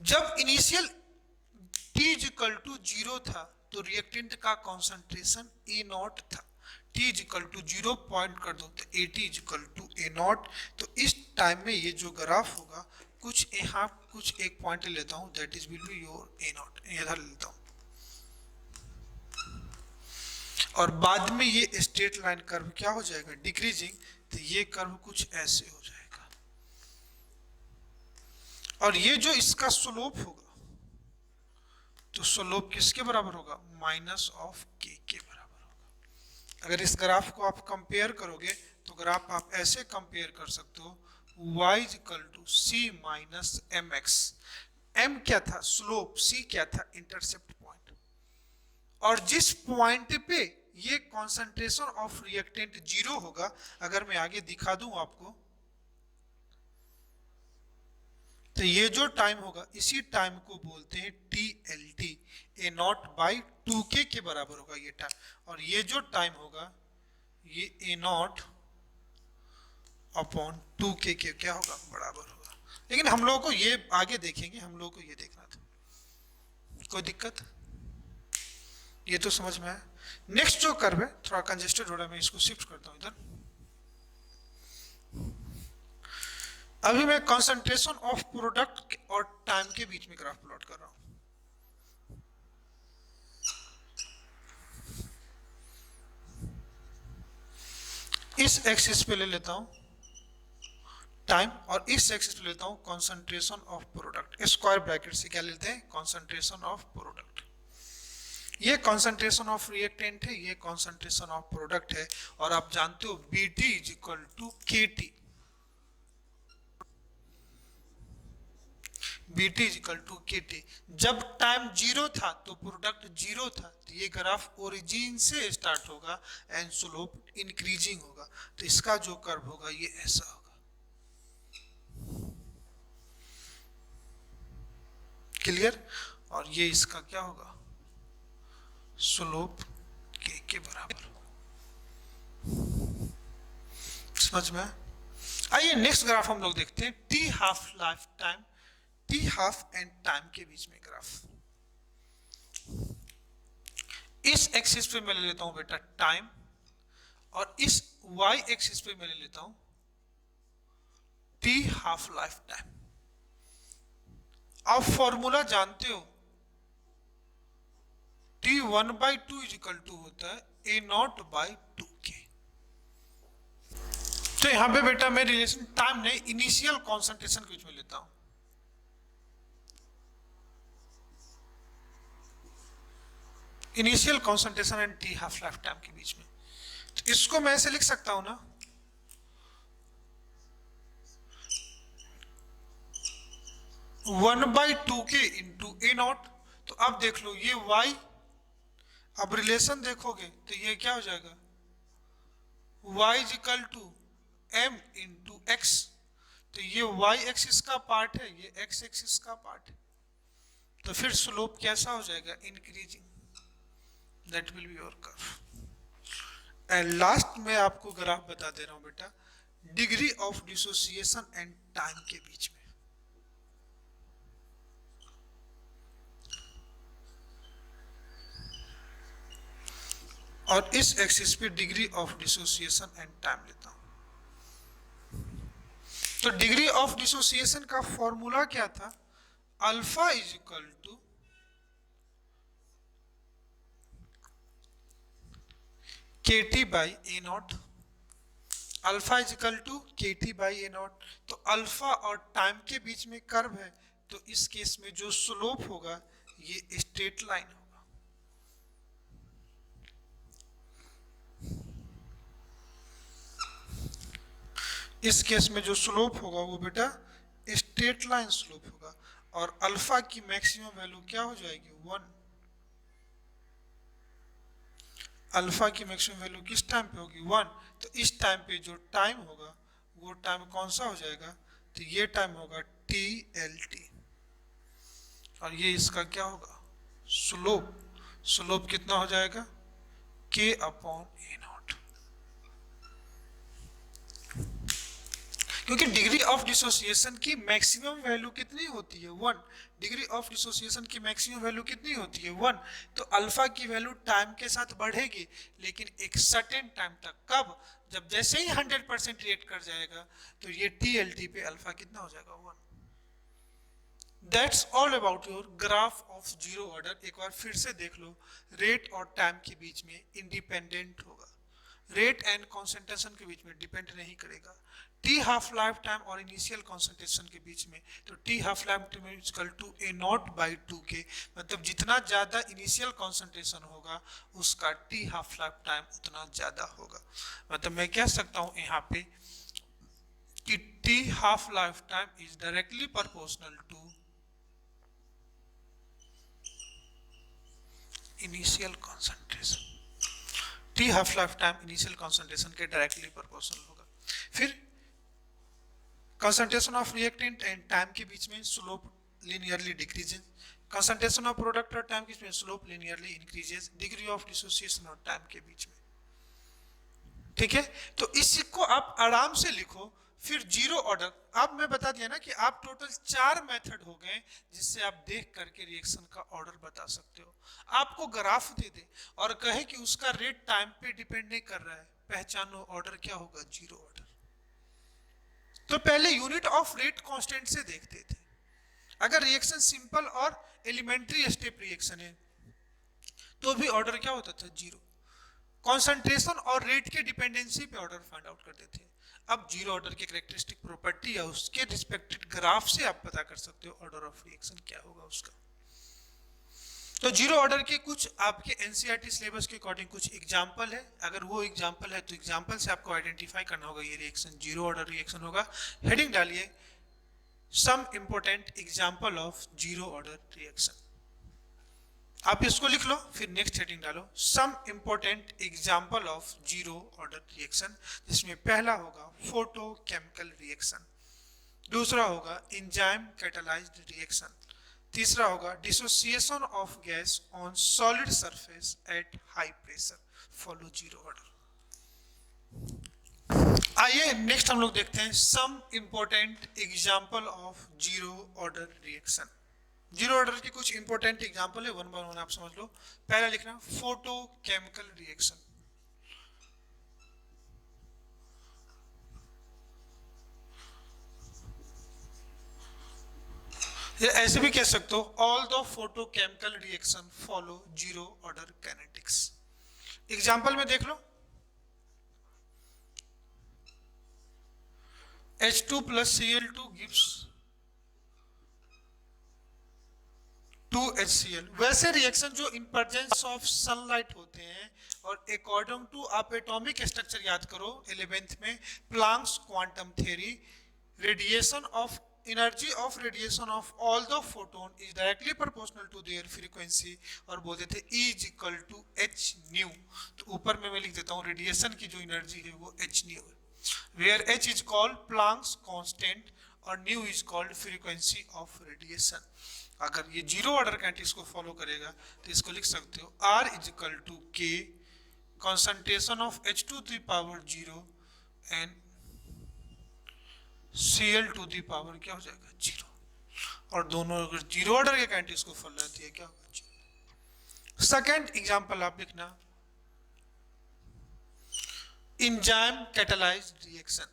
जब initial T is equal to 0 था तो रिएक्टेंट का कॉन्सेंट्रेशन ए नॉट था। T is equal to 0 point कर दो तो AT is equal to A naught. तो इस टाइम में ये जो ग्राफ होगा कुछ यहाँ कुछ एक पॉइंट लेता हूँ, that is will be your A not, इधर लेता हूँ, और बाद में ये स्ट्रेट लाइन कर्व क्या हो जाएगा, डिक्रीजिंग, तो ये कर्व कुछ ऐसे हो जाएगा, और ये जो इसका स्लोप होगा तो स्लोप किसके बराबर होगा, माइनस ऑफ के बराबर होगा। अगर इस ग्राफ को आप कंपेयर करोगे तो ग्राफ आप ऐसे कंपेयर कर सकते हो, y is equal to C minus M X. M क्या था, स्लोप, सी क्या था, इंटरसेप्ट पॉइंट, और जिस पॉइंट पे ये कॉन्सेंट्रेशन ऑफ रिएक्टेंट 0 होगा, अगर मैं आगे दिखा दूं आपको, तो ये जो टाइम होगा इसी टाइम को बोलते हैं TLT, A not by 2k के बराबर होगा ये टाइम, और ये जो टाइम होगा ये ए नॉट अपॉन 2k के क्या होगा, बराबर होगा। लेकिन हम लोगों को ये आगे देखेंगे, हम लोगों को ये देखना था, कोई दिक्कत, ये तो समझ में आया। नेक्स्ट जो कर्व है थोड़ा कंजेस्टेड हो रहा है, मैं इसको शिफ्ट करता हूं इधर। अभी मैं कंसंट्रेशन ऑफ प्रोडक्ट और टाइम के बीच में ग्राफ प्लॉट कर रहा हूं। इस एक्सिस पे ले लेता हूं टाइम और इस एक्सिस पे लेता हूं concentration of product. Square bracket से क्या लेते हैं, कंसंट्रेशन ऑफ प्रोडक्ट। ये कंसंट्रेशन ऑफ रिएक्टेंट है, ये कंसंट्रेशन ऑफ प्रोडक्ट है, और आप जानते हो BT is equal to KT। BT is equal to KT। जब टाइम 0 था तो प्रोडक्ट 0 था, तो ये ग्राफ ओरिजिन से स्टार्ट होगा एंड स्लोप इंक्रीजिंग होगा, तो इसका जो कर्व होगा ये ऐसा होगा। क्लियर? और ये इसका क्या होगा, स्लोप के बराबर। समझ में? आइए नेक्स्ट ग्राफ हम लोग देखते हैं, T half life time, T half and time के बीच में ग्राफ। इस एक्सिस पे मैं ले लेता हूं बेटा टाइम, और इस वाई एक्सिस पे मैं ले लेता हूं टी हाफ लाइफ टाइम। आप फॉर्मूला जानते हो, टी 1/2 इज इक्वल टू होता है A0/2 के। तो यहां पे बेटा मैं रिलेशन टाइम नहीं, इनिशियल कॉन्सेंट्रेशन के बीच में लेता हूं। Initial concentration and T half life time के बीच में, तो इसको मैं ऐसे लिख सकता हूं ना, 1/2 के इंटू A0। तो अब देख लो ये y, अब रिलेशन देखोगे तो ये क्या हो जाएगा, y is equal to m into X. तो ये y एक्सिस का पार्ट है, ये x एक्सिस का पार्ट है, तो फिर स्लोप कैसा हो जाएगा, increasing, that will be your curve. And last में आपको ग्राफ बता दे रहा हूं बेटा, degree of dissociation and time के बीच में। और इस एक्सिस पे degree of dissociation and time लेता हूं। तो डिग्री ऑफ डिसोसिएशन का फॉर्मूला क्या था, alpha is equal to KT by A0। Alpha is equal to KT by A0। तो अल्फा और टाइम के बीच में कर्व है, तो इस केस में जो स्लोप होगा ये स्ट्रेट लाइन होगा। इस केस में जो स्लोप होगा वो बेटा स्ट्रेट लाइन स्लोप होगा, और अल्फा की मैक्सिमम वैल्यू क्या हो जाएगी, 1। अल्फा की मैक्सिमम वैल्यू किस टाइम पे होगी, 1। तो इस टाइम पे जो टाइम होगा वो टाइम कौन सा हो जाएगा, तो ये टाइम होगा TLT, और ये इसका क्या होगा, स्लोप। स्लोप कितना हो जाएगा, K/A0। क्योंकि डिग्री ऑफ डिसोसिएशन की मैक्सिमम वैल्यू कितनी होती है, 1। डिग्री ऑफ डिसोसिएशन की मैक्सिमम वैल्यू कितनी होती है, 1। तो अल्फा की वैल्यू टाइम के साथ बढ़ेगी, लेकिन एक सर्टेन टाइम तक। कब, जब जैसे ही 100% रिएक्ट कर जाएगा तो ये TLT पे अल्फा कितना हो जाएगा, 1। That's all about your graph of zero order. एक बार फिर से देख लो, रेट और टाइम के बीच में इंडिपेंडेंट होगा, रेट एंड कॉन्सेंट्रेशन के बीच में डिपेंड नहीं करेगा। टी हाफ लाइफ टाइम और इनिशियल कॉन्सेंट्रेशन के बीच में, तो T half life time equal to A0/2 K, मतलब जितना ज्यादा इनिशियल कॉन्सेंट्रेशन होगा उसका टी हाफ लाइफ टाइम उतना ज्यादा होगा। मतलब मैं कह सकता हूं यहाँ पे कि T half life time is directly proportional to initial concentration. T half life time initial concentration के डायरेक्टली प्रोपोर्शनल होगा। फिर concentration of reactant and time के बीच में slope linearly decreases, concentration of product और टाइम के बीच में slope linearly increases, degree of dissociation और टाइम के बीच में। ठीक है, तो इसको आप आराम से लिखो। फिर जीरो ऑर्डर, अब मैं बता दिया ना कि आप टोटल 4 मेथड हो गए जिससे आप देख करके रिएक्शन का ऑर्डर बता सकते हो। आपको ग्राफ दे दे और कहे कि उसका रेट टाइम पे डिपेंड नहीं कर रहा है, पहचानो ऑर्डर क्या होगा, जीरो ऑर्डर। तो पहले यूनिट ऑफ रेट कांस्टेंट से देखते थे। अगर रिएक्शन सिंपल और एलिमेंट्री स्टेप रिएक्शन है तो भी ऑर्डर क्या होता था, जीरो। कॉन्सेंट्रेशन और रेट के डिपेंडेंसी पे ऑर्डर फाइंड आउट करते थे। अब जीरो ऑर्डर की कैरेक्टरिस्टिक प्रॉपर्टी है, उसके रिस्पेक्टेड ग्राफ से आप पता कर सकते हो ऑर्डर ऑफ रिएक्शन क्या होगा उसका। तो जीरो ऑर्डर के कुछ आपके एनसीईआरटी सिलेबस के अकॉर्डिंग कुछ एग्जांपल है। अगर वो एग्जांपल है तो एग्जांपल से आपको आइडेंटिफाई करना होगा ये रिएक्शन जीरो ऑर्डर रिएक्शन होगा। हेडिंग डालिए some important example of zero order reaction. आप इसको लिख लो, फिर नेक्स्ट हेडिंग डालो some important example of zero order reaction, जिसमें पहला होगा फोटोकेमिकल रिएक्शन, दूसरा होगा एंजाइम कैटालाइज्ड रिएक्शन, तीसरा होगा dissociation of gas on solid surface at high pressure. Follow zero order. आइए नेक्स्ट हम लोग देखते हैं some important example of zero order reaction. Zero order की कुछ इंपॉर्टेंट एग्जांपल है, वन बाय वन आप समझ लो। पहला लिखना फोटो केमिकल रिएक्शन। या ऐसे भी कह सकते हो all the photo chemical reaction follow zero order kinetics. Example में देख लो, H2 plus Cl2 gives 2HCl। वैसे रिएक्शन जो इन प्रेजेंस ऑफ सनलाइट होते हैं, और अकॉर्डिंग टू आप एटॉमिक स्ट्रक्चर याद करो 11th में Planck's quantum theory, radiation of energy of radiation of all the photon is directly proportional to their frequency, और बोलते थे E is equal to H nu. तो ऊपर में मैं लिख देता हूँ रेडिएशन की जो एनर्जी है वो एच न्यू है, where H is called Planck's constant और nu is called frequency of radiation. अगर ये जीरो ऑर्डर काइनेटिक्स को फॉलो करेगा तो इसको लिख सकते हो R is equal to k concentration of H to the power 0 and Cl to the power क्या हो जाएगा 0। और दोनों अगर जीरो ऑर्डर के काइनेटिक्स को फॉलो करती है क्या होगा 0। सेकेंड एग्जांपल आप लिखना enzyme catalyzed reaction,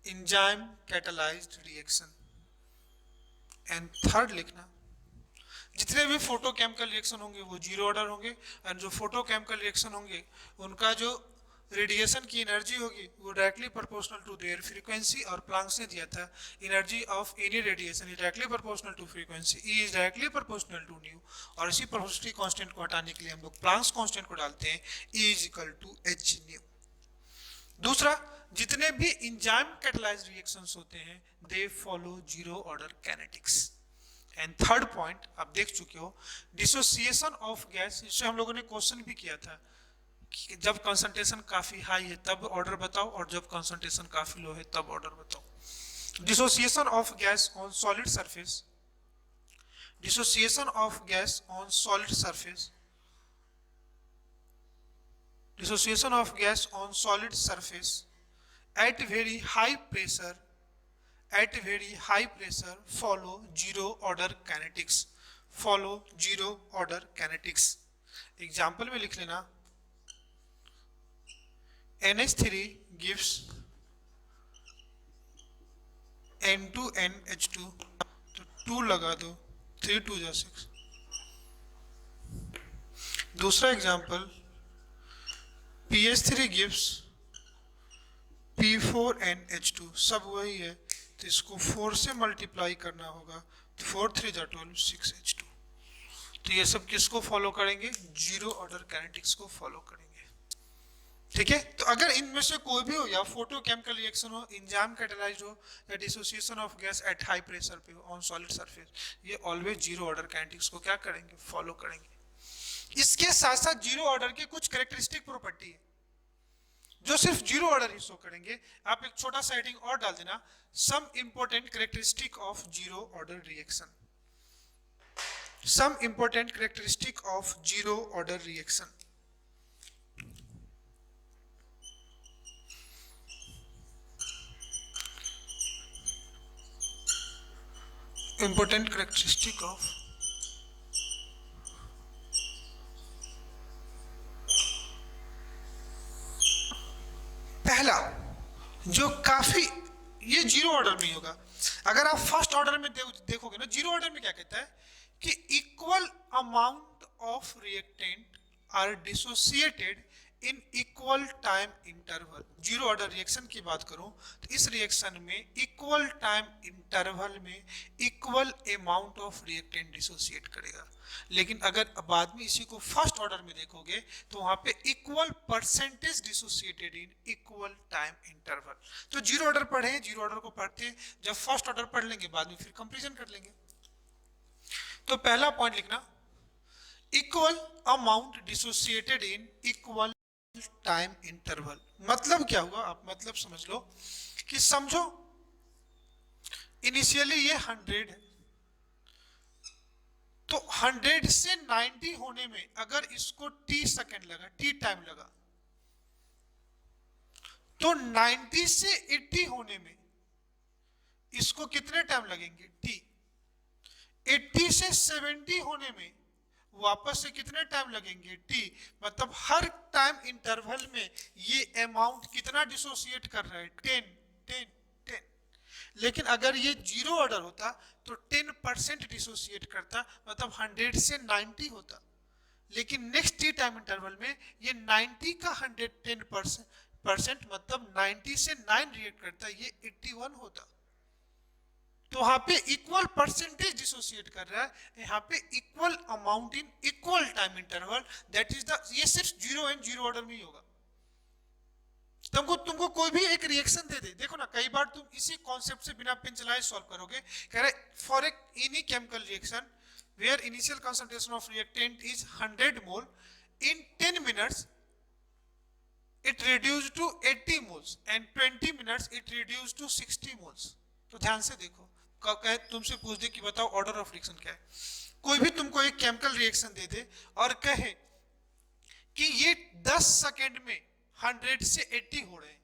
enzyme catalyzed reaction। And third लिखना जितने भी फोटोकेमिकल रिएक्शन होंगे वो जीरो ऑर्डर होंगे, एंड जो फोटोकेमिकल रिएक्शन होंगे उनका जो रेडिएशन की एनर्जी होगी वो directly proportional to their frequency, और प्लांक्स ने दिया था energy of any radiation is directly proportional to frequency, E is directly proportional to nu. और इसी प्रोपोर्शनलिटी कांस्टेंट को हटाने के लिए हम लोग प्लांक्स कांस्टेंट को डालते हैं, E is equal to H nu. दूसरा, जितने भी एंजाइम कैटलाइज्ड रिएक्शंस होते हैं they follow zero order kinetics. And third point आप देख चुके हो डिसोसिएशन ऑफ गैस, इससे हम लोगों ने क्वेश्चन भी किया था कि जब कंसंट्रेशन काफी हाई है तब ऑर्डर बताओ, और जब कंसंट्रेशन काफी लो है तब ऑर्डर बताओ। Dissociation of gas on solid surface, dissociation of gas on solid surface, dissociation of gas on solid surface at very high pressure, at very high pressure follow zero order kinetics, follow zero order kinetics। Example में लिख लेना NH3 gives N2NH2, तो 2 लगा दो, 3 2 जा 6। दूसरा example PH3 gives P4NH2, सब वही है तो इसको 4 से मल्टीप्लाई करना होगा, 4 3 जा 12 6H2। तो ये सब किसको फॉलो करेंगे, जीरो ऑर्डर काइनेटिक्स को फॉलो करेंगे। ठीक है, तो अगर इनमें से कोई भी हो, या फोटोकेमिकल रिएक्शन हो, एंजाइम कैटलाइज्ड हो, या dissociation of gas at high pressure पे हो ऑन सॉलिड सरफेस, ये ऑलवेज जीरो ऑर्डर काइनेटिक्स को क्या करेंगे, फॉलो करेंगे। इसके साथ साथ जीरो ऑर्डर के कुछ कैरेक्टरिस्टिक प्रॉपर्टी है जो सिर्फ जीरो ऑर्डर ही शो करेंगे। आप एक छोटा सा हेडिंग और डाल देना, some important characteristic of zero order reaction, some important characteristic of zero order reaction. Important characteristic of पहला जो काफी, ये जीरो ऑर्डर में होगा। अगर आप फर्स्ट ऑर्डर में देखोगे ना, जीरो ऑर्डर में क्या कहता है कि equal amount of reactant are dissociated in equal time interval. Zero order reaction की बात करूं तो इस रिएक्शन में इक्वल टाइम इंटरवल में equal amount of reactant dissociate करेगा। लेकिन अगर बाद में इसी को फर्स्ट ऑर्डर में देखोगे तो वहां पे equal percentage dissociated in equal time interval. तो जीरो ऑर्डर पढ़े, जीरो ऑर्डर को पढ़ते हैं, जब फर्स्ट ऑर्डर पढ़ लेंगे बाद में फिर कंपैरिजन कर लेंगे। तो पहला पॉइंट लिखना, equal amount dissociated in equal time interval. मतलब क्या हुआ, आप मतलब समझ लो कि समझो इनिशियली ये 100 है, तो 100 से 90 होने में अगर इसको t सेकंड लगा, t टाइम लगा, तो 90 से 80 होने में इसको कितने टाइम लगेंगे टी। 80 से 70 होने में वापस से कितने टाइम लगेंगे टी। मतलब हर टाइम इंटरवल में ये अमाउंट कितना डिसोसिएट कर रहा है 10 10 10। लेकिन अगर ये जीरो ऑर्डर होता तो 10% डिसोसिएट करता, मतलब 100 से 90 होता। लेकिन नेक्स्ट टी टाइम इंटरवल में ये 90 का 110% मतलब 90 से 9 रिएक्ट करता, ये 81 होता। तो यहाँ पे इक्वल परसेंटेज डिसोसिएट कर रहा है, यहाँ पे equal amount in equal time interval, that is the, ये सिर्फ जीरो एंड जीरो ऑर्डर में ही होगा। तुमको कोई भी एक रिएक्शन दे दे, देखो ना कई बार तुम इसी कॉन्सेप्ट से बिना पेन चलाए सॉल्व करोगे। कह रहे for any chemical reaction where initial concentration of reactant is 100 mole, in 10 minutes it reduced to 80 moles and 20 minutes it reduced to 60 moles। तो ध्यान से देखो, कहे तुमसे पूछ दे कि बताओ ऑर्डर ऑफ रिएक्शन क्या है। कोई भी तुमको एक केमिकल रिएक्शन दे दे और कहे कि ये 10 सेकेंड में 100 से 80 हो रहे हैं,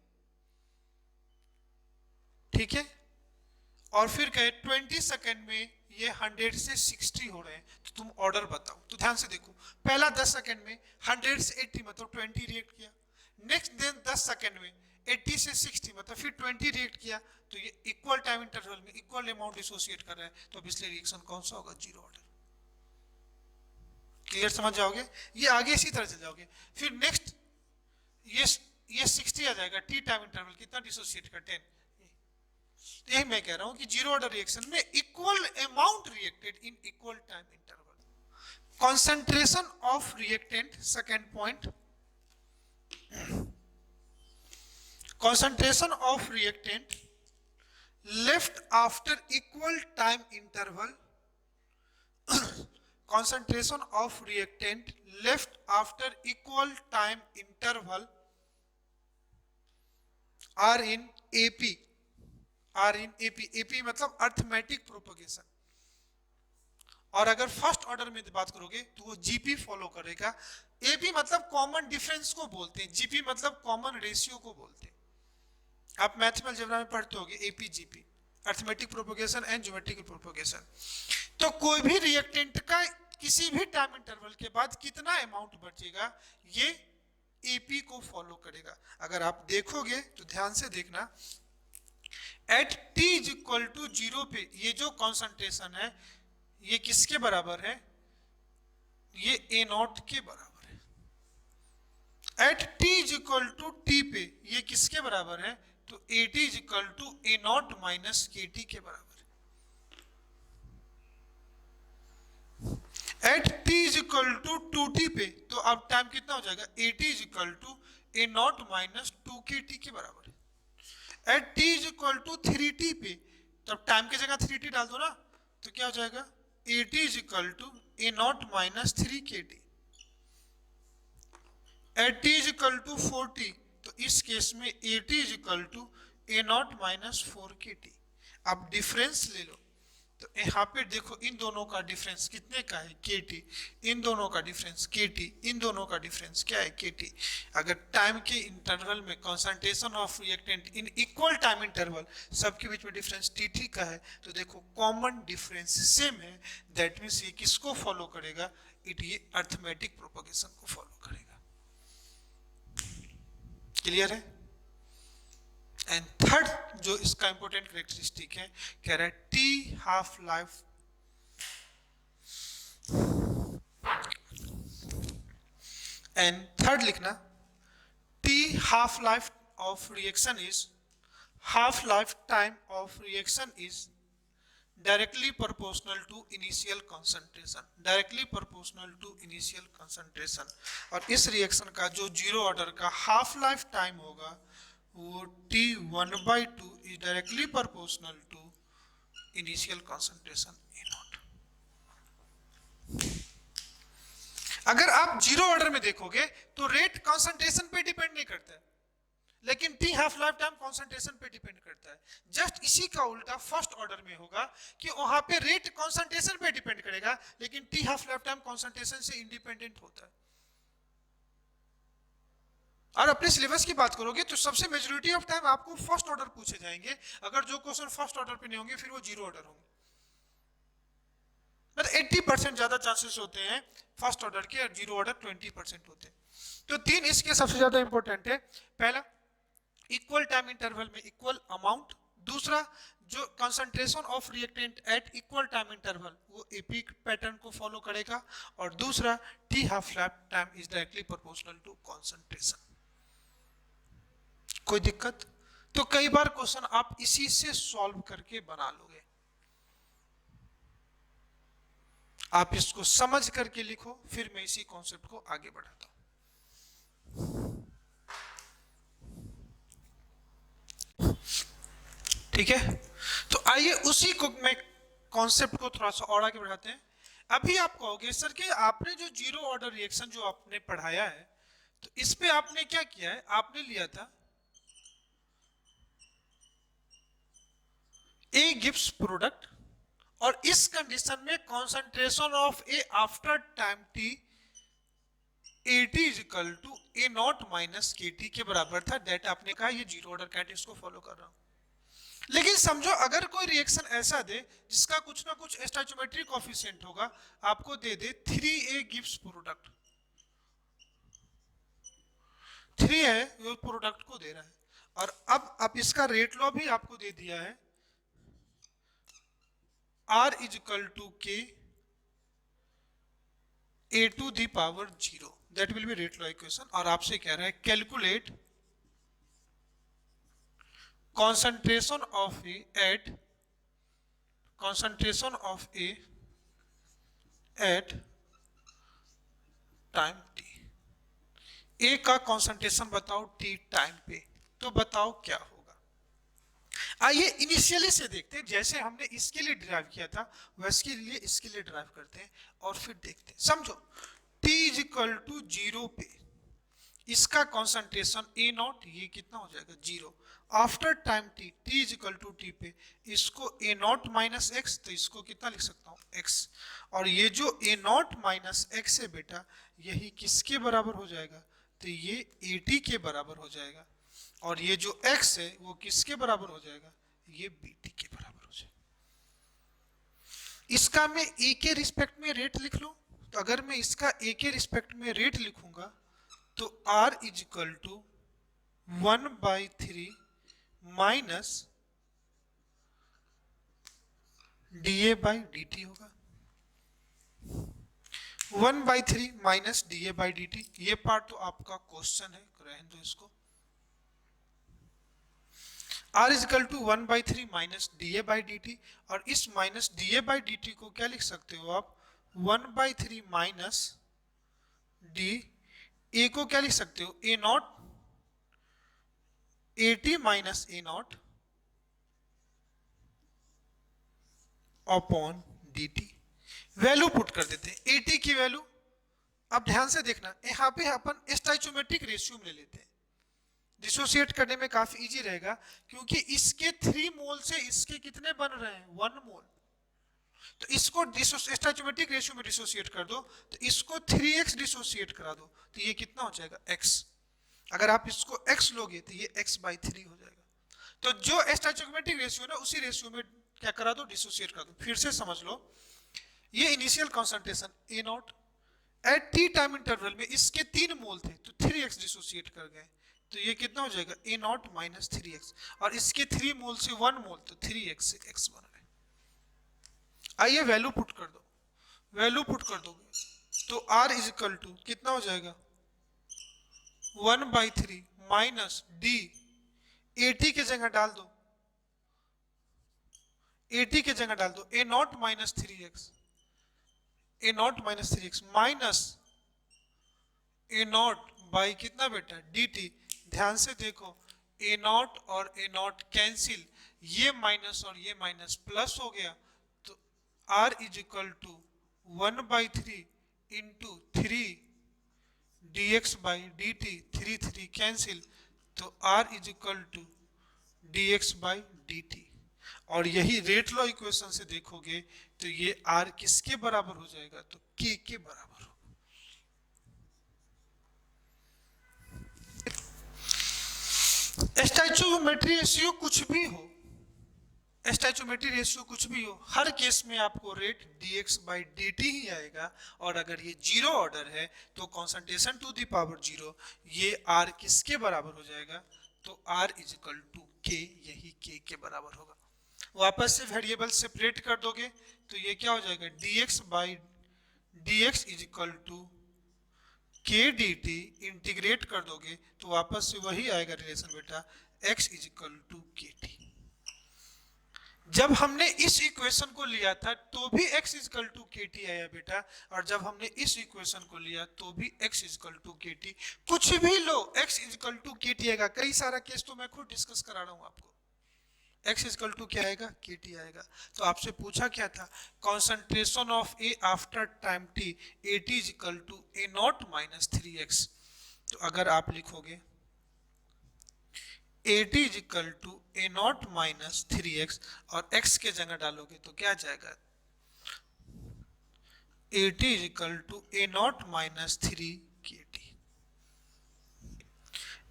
ठीक है, और फिर कहे 20 सेकेंड में ये 100 से 60 हो रहे हैं, तो तुम ऑर्डर बताओ। तो ध्यान से देखो, पहला 10 सेकेंड में 100 से 80 मतलब 20 रिएक्ट किया, नेक्स्ट देन 10 सेकेंड में 80 से 60 मतलब फिर 20 रिएक्ट किया, तो ये इक्वल टाइम इंटरवल में इक्वल अमाउंट डिसोसिएट कर रहा है, तो अब इसलिए रिएक्शन कौन सा होगा, जीरो ऑर्डर। क्लियर, समझ जाओगे, ये आगे इसी तरह चल जाओगे। फिर नेक्स्ट ये 60 आ जाएगा, टी टाइम इंटरवल कितना डिसोसिएट कर 10। यही मैं कह रहा हूं कि जीरो ऑर्डर रिएक्शन में equal amount reacted in equal time interval. Concentration of reactant, second point, concentration of reactant left after equal time interval concentration of reactant left after equal time interval are in AP AP मतलब arithmetic propagation. और अगर first order में बात करोगे तो वो GP follow करेगा। AP मतलब कॉमन डिफरेंस को बोलते हैं, जीपी मतलब कॉमन रेशियो को बोलते हैं। आप मैथ में अलजेब्रा में पढ़ते होगे AP GP, arithmetic propagation and geometric propagation. तो कोई भी रिएक्टेंट का किसी भी टाइम इंटरवल के बाद कितना अमाउंट बचेगा ये एपी को फॉलो करेगा। अगर आप देखोगे तो ध्यान से देखना, at T is equal to 0 पे ये जो कॉन्सेंट्रेशन है ये किसके बराबर है, ये ए नॉट के बराबर है। At T is equal to t पे ये किसके बराबर है, तो A t is equal to A not minus के टी के बराबर है। At T is equal to 2t पे तो अब टाइम कितना हो जाएगा, A t is equal to A not minus 2kt के बराबर है। At T is equal to 3t पे तो टाइम की जगह 3t डाल दो ना, तो क्या हो जाएगा, A t is equal to A not minus 3kt। At T is equal to 4t तो इस केस में A t is equal to A not minus 4kt। अब डिफरेंस ले लो, तो यहाँ पे देखो इन दोनों का डिफरेंस कितने का है, kt, इन दोनों का डिफरेंस kt, इन दोनों का डिफरेंस क्या है, kt। अगर टाइम के इंटरवल में concentration of reactant in equal time interval सबके बीच में डिफरेंस tt का है, तो देखो कॉमन डिफरेंस सेम है, दैट मीन्स ये किसको फॉलो करेगा, ये अर्थमेटिक प्रोपगेशन को फॉलो करेगा। क्लियर है। एंड थर्ड जो इसका इंपॉर्टेंट कैरेक्टरिस्टिक है, कह रहा है T half life, and third लिखना, T half life of reaction is, half life time of reaction is directly proportional to initial concentration, directly proportional to initial concentration. और इस reaction का जो जीरो ऑर्डर का हाफ लाइफ टाइम होगा वो T1/2 is directly proportional to initial concentration A naught। अगर आप zero order में देखोगे तो रेट कंसंट्रेशन पे डिपेंड नहीं करता है, लेकिन T half life time concentration पे डिपेंड करता है। जस्ट इसी का उल्टा फर्स्ट ऑर्डर में होगा कि वहां पे रेट कंसंट्रेशन पे डिपेंड करेगा, लेकिन T half life time concentration से इंडिपेंडेंट होता है। और अपने सिलेबस की बात करोगे तो सबसे मेजोरिटी ऑफ टाइम आपको फर्स्ट ऑर्डर पूछे जाएंगे। अगर जो क्वेश्चन फर्स्ट ऑर्डर पे नहीं होंगे फिर वो जीरो ऑर्डर होंगे। मतलब 80% ज्यादा चांसेस होते हैं फर्स्ट ऑर्डर के और जीरो ऑर्डर 20% होते हैं। तो तीन इसके सबसे ज्यादा इंपॉर्टेंट है। पहला, इक्वल टाइम इंटरवल में इक्वल अमाउंट। दूसरा, जो concentration of reactant at equal time interval वो एपी पैटर्न को फॉलो करेगा। और दूसरा, t half life time is directly proportional to concentration. कोई दिक्कत? तो कई बार क्वेश्चन आप इसी से सॉल्व करके बना लोगे। आप इसको समझ करके लिखो, फिर मैं इसी कॉन्सेप्ट को आगे बढ़ाता हूं। ठीक है, तो आइए उसी को मैं कॉन्सेप्ट को थोड़ा सा और आगे बढ़ाते हैं। अभी आप कहोगे सर कि आपने जो जीरो ऑर्डर रिएक्शन जो आपने पढ़ाया है, तो इस पे आपने क्या किया है, आपने लिया था ए गिव्स प्रोडक्ट और इस कंडीशन में concentration of A after time t AT is equal to A not minus के टी के बराबर था। दैट आपने कहा ये जीरो ऑर्डर काइनेटिक्स को फॉलो कर रहा हूं। लेकिन समझो अगर कोई रिएक्शन ऐसा दे जिसका कुछ ना कुछ स्टोइचियोमेट्रिक कोएफिशिएंट होगा, आपको दे दे 3A गिव्स प्रोडक्ट, 3 है वो प्रोडक्ट को दे रहा है। और अब इसका रेट लॉ भी आपको दे दिया है, R is equal to k A to the power 0, that will be rate law equation. और आपसे कह रहा है calculate concentration of A at concentration of A at time t। A का कंसंट्रेशन बताओ t टाइम पे, तो बताओ क्या होगा। आइए इनिशियली से देखते हैं, जैसे हमने इसके लिए ड्राइव किया था वैसे लिए इसके लिए ड्राइव करते हैं और फिर देखते हैं। समझो t इज इक्वल टू 0 पे इसका कंसंट्रेशन ए नॉट, ये कितना हो जाएगा 0। After time t, T is equal to t पे इसको ए नॉट माइनस एक्स, तो इसको कितना लिख सकता हूँ एक्स। और ये जो ए नॉट माइनस एक्स है बेटा, यही किसके बराबर हो जाएगा, तो ये ए टी के बराबर हो जाएगा। और ये जो एक्स है वो किसके बराबर हो जाएगा, ये बी टी के बराबर हो जाएगा। इसका मैं ए के रिस्पेक्ट में रेट लिख लूं, तो अगर मैं इसका ए के रिस्पेक्ट में रेट लिखूंगा तो R is equal to 1/3 minus DA by dt होगा। 1/3 माइनस DA बाई dt, ये पार्ट तो आपका क्वेश्चन है, रहने दो इसको। R is equal to 1/3 minus DA by dt, और इस माइनस DA बाई dt को क्या लिख सकते हो आप, 1/3 माइनस डी, ए को क्या लिख सकते हो, A not AT minus A not upon dt। Value put कर देते हैं AT की वैल्यू। अब ध्यान से देखना, यहाँ पे अपन स्टोइचियोमेट्रिक रेशियो में ले लेते हैं, डिसोसिएट करने में काफी इजी रहेगा, क्योंकि इसके 3 मोल से इसके कितने बन रहे हैं 1 मोल। तो इसको स्टोइचियोमेट्रिक रेशियो में डिसोसिएट कर दो, तो इसको 3x डिसोसिएट करा दो, तो ये कितना हो जाएगा x। अगर आप इसको x लोगे तो ये x/3 हो जाएगा। तो जो स्टोइचियोमेट्रिक रेशियो ना उसी रेशियो में क्या करा दो, डिसोसिएट कर दो। फिर से समझ लो, ये initial concentration A not at T time interval में इसके 3 मोल थे, तो 3x डिसोसिएट कर गए, तो ये कितना हो जाएगा ए नॉट माइनस 3x। और इसके 3 मोल से 1 मोल, तो 3x से x बन रहे। आइए वैल्यू पुट कर दो, वैल्यू पुट कर दोगे तो R इज इक्वल टू कितना हो जाएगा 1/3 माइनस डी, AT के जगह डाल दो, AT के जगह डाल दो A not minus 3x, A not minus 3x minus A not by कितना बेटा dt। ध्यान से देखो ए नॉट और ए नॉट कैंसिल, ये माइनस और ये माइनस प्लस हो गया, तो R is equal to 1/3 into 3 dx by dt, 3 cancel, तो R is equal to dx by dt। और यही रेट लॉ इक्वेशन से देखोगे तो ये R किसके बराबर हो जाएगा, तो K के बराबर हो। स्टैचूमेट्री रेशियो कुछ भी हो, स्टैचूमेट्री रेशियो कुछ भी हो, हर केस में आपको रेट dx बाई dt ही आएगा। और अगर ये जीरो ऑर्डर है तो concentration to the power zero, ये r किसके बराबर हो जाएगा, तो r is equal to k, यही k के बराबर होगा। वापस से वेरिएबल सेपरेट कर दोगे तो ये क्या हो जाएगा, dx by dx is equal to k dt, integrate कर दोगे तो वापस से वही आएगा रिलेशन बेटा, x is equal to kt। जब हमने इस इक्वेशन को लिया था तो भी x equal to k t आया बेटा, और जब हमने इस इक्वेशन को लिया तो भी x equal to k T, कुछ भी लो x equal to k T आएगा। कई सारा केस तो मैं खुद डिस्कस करा रहा हूं आपको, x इक्वल टू क्या आएगा, के टी आएगा। तो आपसे पूछा क्या था, concentration of A after time t, A t is equal to A not minus 3x। तो अगर आप लिखोगे A t is equal to A not minus 3x और x के जगह डालोगे तो क्या जाएगा, A t is equal to A not minus 3kt।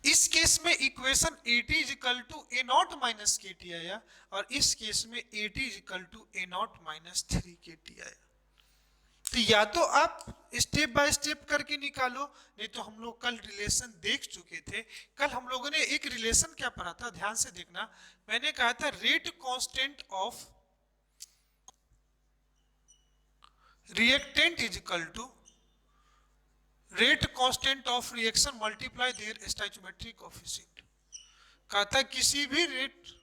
इस केस में equation A t is equal to A not minus के टी आया, और इस केस में A t is equal to A not minus 3kt आया। तो या तो आप स्टेप बाय स्टेप करके निकालो, नहीं तो हम लोग कल रिलेशन देख चुके थे। कल हम लोगों ने एक रिलेशन क्या पढ़ा था, ध्यान से देखना। मैंने कहा था rate constant of reactant is equal to rate constant of reaction multiply their stoichiometric coefficient. कहा था किसी भी रेट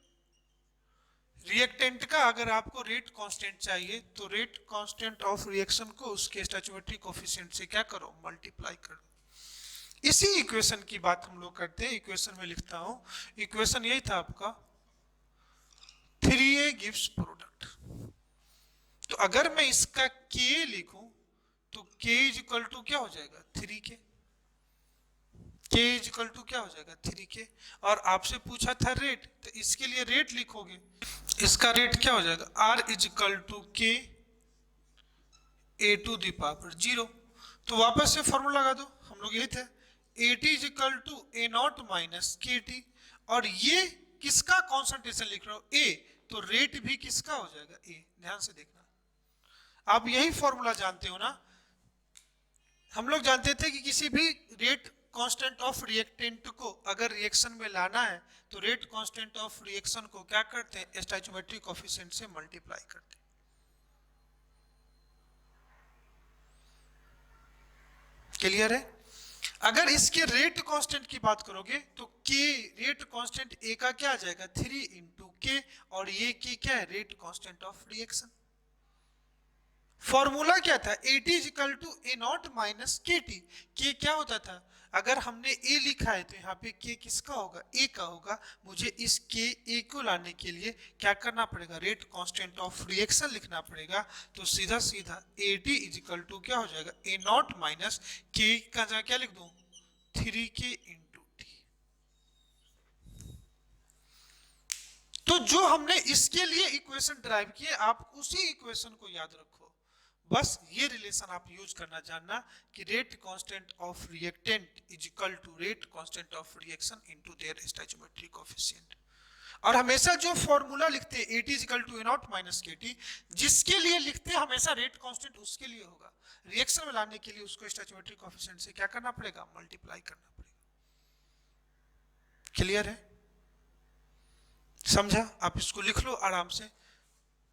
रिएक्टेंट का अगर आपको रेट कांस्टेंट चाहिए तो रेट कांस्टेंट ऑफ रिएक्शन को उसके स्टोइकियोमेट्रिक कोएफिशिएंट से क्या करो, मल्टीप्लाई करो। इसी इक्वेशन की बात हम लोग करते हैं। इक्वेशन में लिखता हूं, इक्वेशन यही था आपका 3a गिव्स प्रोडक्ट। तो अगर मैं इसका k लिखूं तो k इज इक्वल टू क्या हो जाएगा, 3k। k is equal to क्या हो जाएगा, 3k। और आपसे पूछा था रेट, तो इसके लिए रेट लिखोगे, इसका रेट क्या हो जाएगा, r is equal to k a to the power 0। तो वापस से फॉर्मूला लगा दो, हम लोग यही थे, A t is equal to A not minus के टी। और ये किसका कॉन्सेंट्रेशन लिख रहे हो, ए, तो रेट भी किसका हो जाएगा, ए। ध्यान से देखना, आप यही फॉर्मूला जानते हो ना। हम लोग जानते थे कि किसी भी रेट कांस्टेंट ऑफ रिएक्टेंट को अगर रिएक्शन में लाना है तो रेट कांस्टेंट ऑफ रिएक्शन को क्या करते हैं, स्टोइकियोमेट्रिक कोएफिशिएंट से मल्टीप्लाई करते हैं। क्लियर है। अगर इसके रेट कांस्टेंट की बात करोगे तो k रेट कांस्टेंट a का क्या आ जाएगा, 3 इंटू के, और ये k क्या है, rate constant of reaction. Formula क्या था, A t is equal to A not minus के टी। के क्या होता था, अगर हमने ए लिखा है तो यहाँ पे के किसका होगा, ए का होगा। मुझे इस के ए को लाने के लिए क्या करना पड़ेगा, रेट कांस्टेंट ऑफ रिएक्शन लिखना पड़ेगा। तो सीधा सीधा A t is equal to क्या हो जाएगा, ए नॉट माइनस के का जगह क्या लिख दूं, 3k इंटू टी। तो जो हमने इसके लिए इक्वेशन ड्राइव किए, आप उसी इक्वेशन को याद रखो। बस ये रिलेशन आप यूज करना जानना कि rate constant of reactant is equal to rate constant of reaction into their stoichiometric coefficient. और हमेशा जो फॉर्मूला लिखते हैं A t is equal to A not minus के टी, जिसके लिए लिखते हैं हमेशा रेट कांस्टेंट उसके लिए होगा। रिएक्शन में लाने के लिए उसको स्टोइकियोमेट्रिक कोएफिशिएंट से क्या करना पड़ेगा, मल्टीप्लाई करना पड़ेगा। क्लियर है, समझा। आप इसको लिख लो आराम से।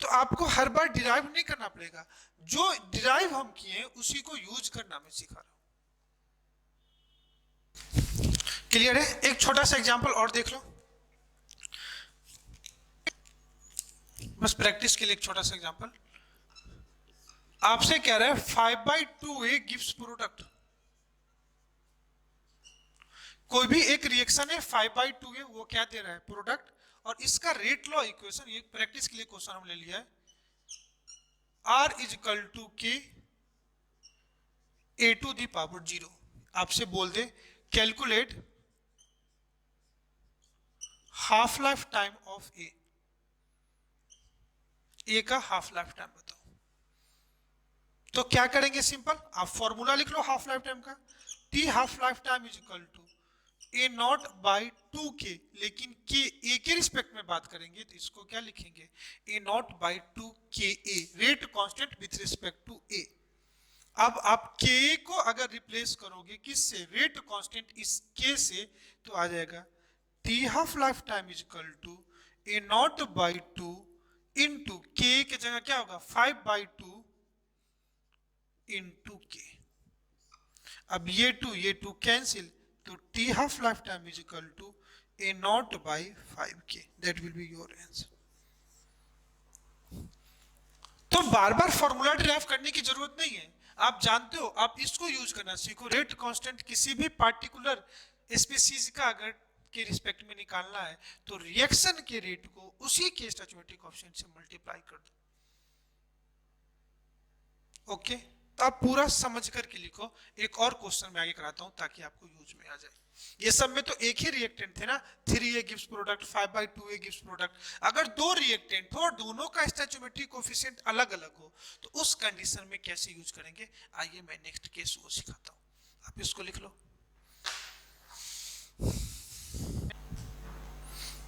तो आपको हर बार डिराइव नहीं करना पड़ेगा, जो डिराइव हम किए उसी को यूज करना मैं सिखा रहा हूं। क्लियर है। एक छोटा सा एग्जांपल और देख लो, बस प्रैक्टिस के लिए एक छोटा सा एग्जांपल। आपसे कह रहा है 5/2a गिव्स प्रोडक्ट। कोई भी एक रिएक्शन है 5/2a, वो क्या दे रहा है, प्रोडक्ट। और इसका रेट लॉ इक्वेशन, ये प्रैक्टिस के लिए क्वेश्चन हम ले लिया है, r is equal to k A to the power 0। आपसे बोल दे calculate half life time of A का हाफ लाइफ टाइम बताओ। तो क्या करेंगे, सिंपल, आप फॉर्मूला लिख लो हाफ लाइफ टाइम का, T half life time is equal to A not by two k, लेकिन के ए के रिस्पेक्ट में बात करेंगे तो इसको क्या लिखेंगे, ए not by two k A, rate constant with respect to A. अब आप के को अगर रिप्लेस करोगे किससे, रेट कांस्टेंट इस के से, तो आ जाएगा t half life time is equal to A not by two into k की जगह क्या होगा 5/2 इंटू के। अब ये टू कैंसिल, तो T half life time is equal to A not by 5k, that will be your answer. तो बार बार formula derive करने की जरूरत नहीं है, आप जानते हो, आप इसको यूज करना सीखो। रेट कांस्टेंट किसी भी पार्टिकुलर स्पीसीज का अगर के रिस्पेक्ट में निकालना है तो रिएक्शन के रेट को उसी के स्टोइचोमेट्रिक कोएफिशिएंट से मल्टीप्लाई कर दो। ओके, तो आप पूरा समझ करके लिखो। एक और क्वेश्चन मैं आगे कराता हूं ताकि आपको यूज में आ जाए। ये सब में तो एक ही रिएक्टेंट थे ना, 3A gives product, 5/2A gives product. अगर दो रिएक्टेंट हो और दोनों का स्टोइचोमेट्रिक कोएफिशिएंट अलग अलग हो तो उस कंडीशन में कैसे यूज करेंगे, आइए मैं नेक्स्ट केस वो सिखाता हूं, आप इसको लिख लो।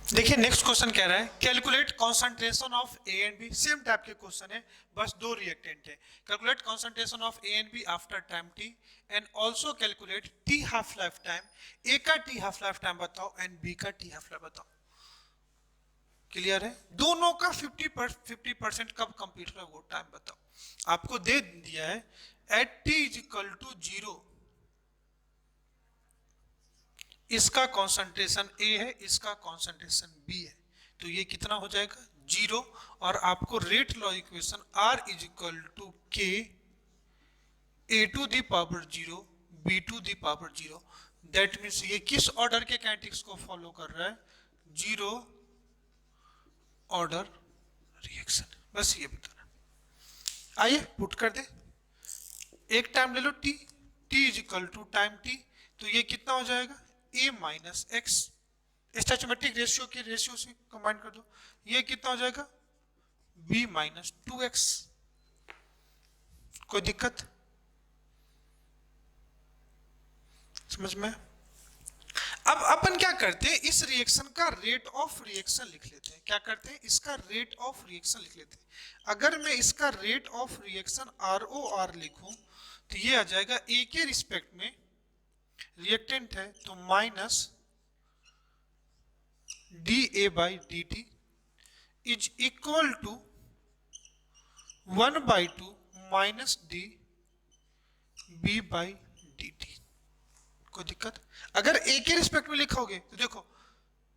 देखिए नेक्स्ट क्वेश्चन कह रहा है calculate concentration of A and B. Same type के क्वेश्चन है, बस दो रिएक्टेंट है। Calculate concentration of A and B after time T and also calculate T half life time. A का टी हाफ लाइफ टाइम बताओ and B का T half life बताओ। Clear है, दोनों का 50% कब कंप्लीट होगा वो टाइम बताओ। आपको दे दिया है at T is equal to 0 इसका कॉन्सेंट्रेशन ए है, इसका कॉन्सेंट्रेशन बी है, तो ये कितना हो जाएगा 0। और आपको rate law equation R is equal to k A to the power 0 B to the power 0। That means ये किस ऑर्डर के काइनेटिक्स को फॉलो कर रहा है, 0 ऑर्डर रिएक्शन। बस ये बताना। आइए पुट कर दे, एक टाइम ले लो T, T is equal to time T, तो ये कितना हो जाएगा a minus x, stoichiometric ratio के रेशियो से कंबाइन कर दो, ये कितना हो जाएगा b माइनस 2x। कोई दिक्कत समझ में? अब अपन क्या करते हैं, इस रिएक्शन का रेट ऑफ रिएक्शन लिख लेते हैं। क्या करते हैं, इसका रेट ऑफ रिएक्शन लिख लेते हैं। अगर मैं इसका रेट ऑफ रिएक्शन ROR लिखूं तो ये आ जाएगा a के रिस्पेक्ट में, रिएक्टेंट है तो minus dA/dt is equal to 1/2 minus dB/dt। कोई दिक्कत? अगर a के रिस्पेक्ट में लिखोगे तो देखो,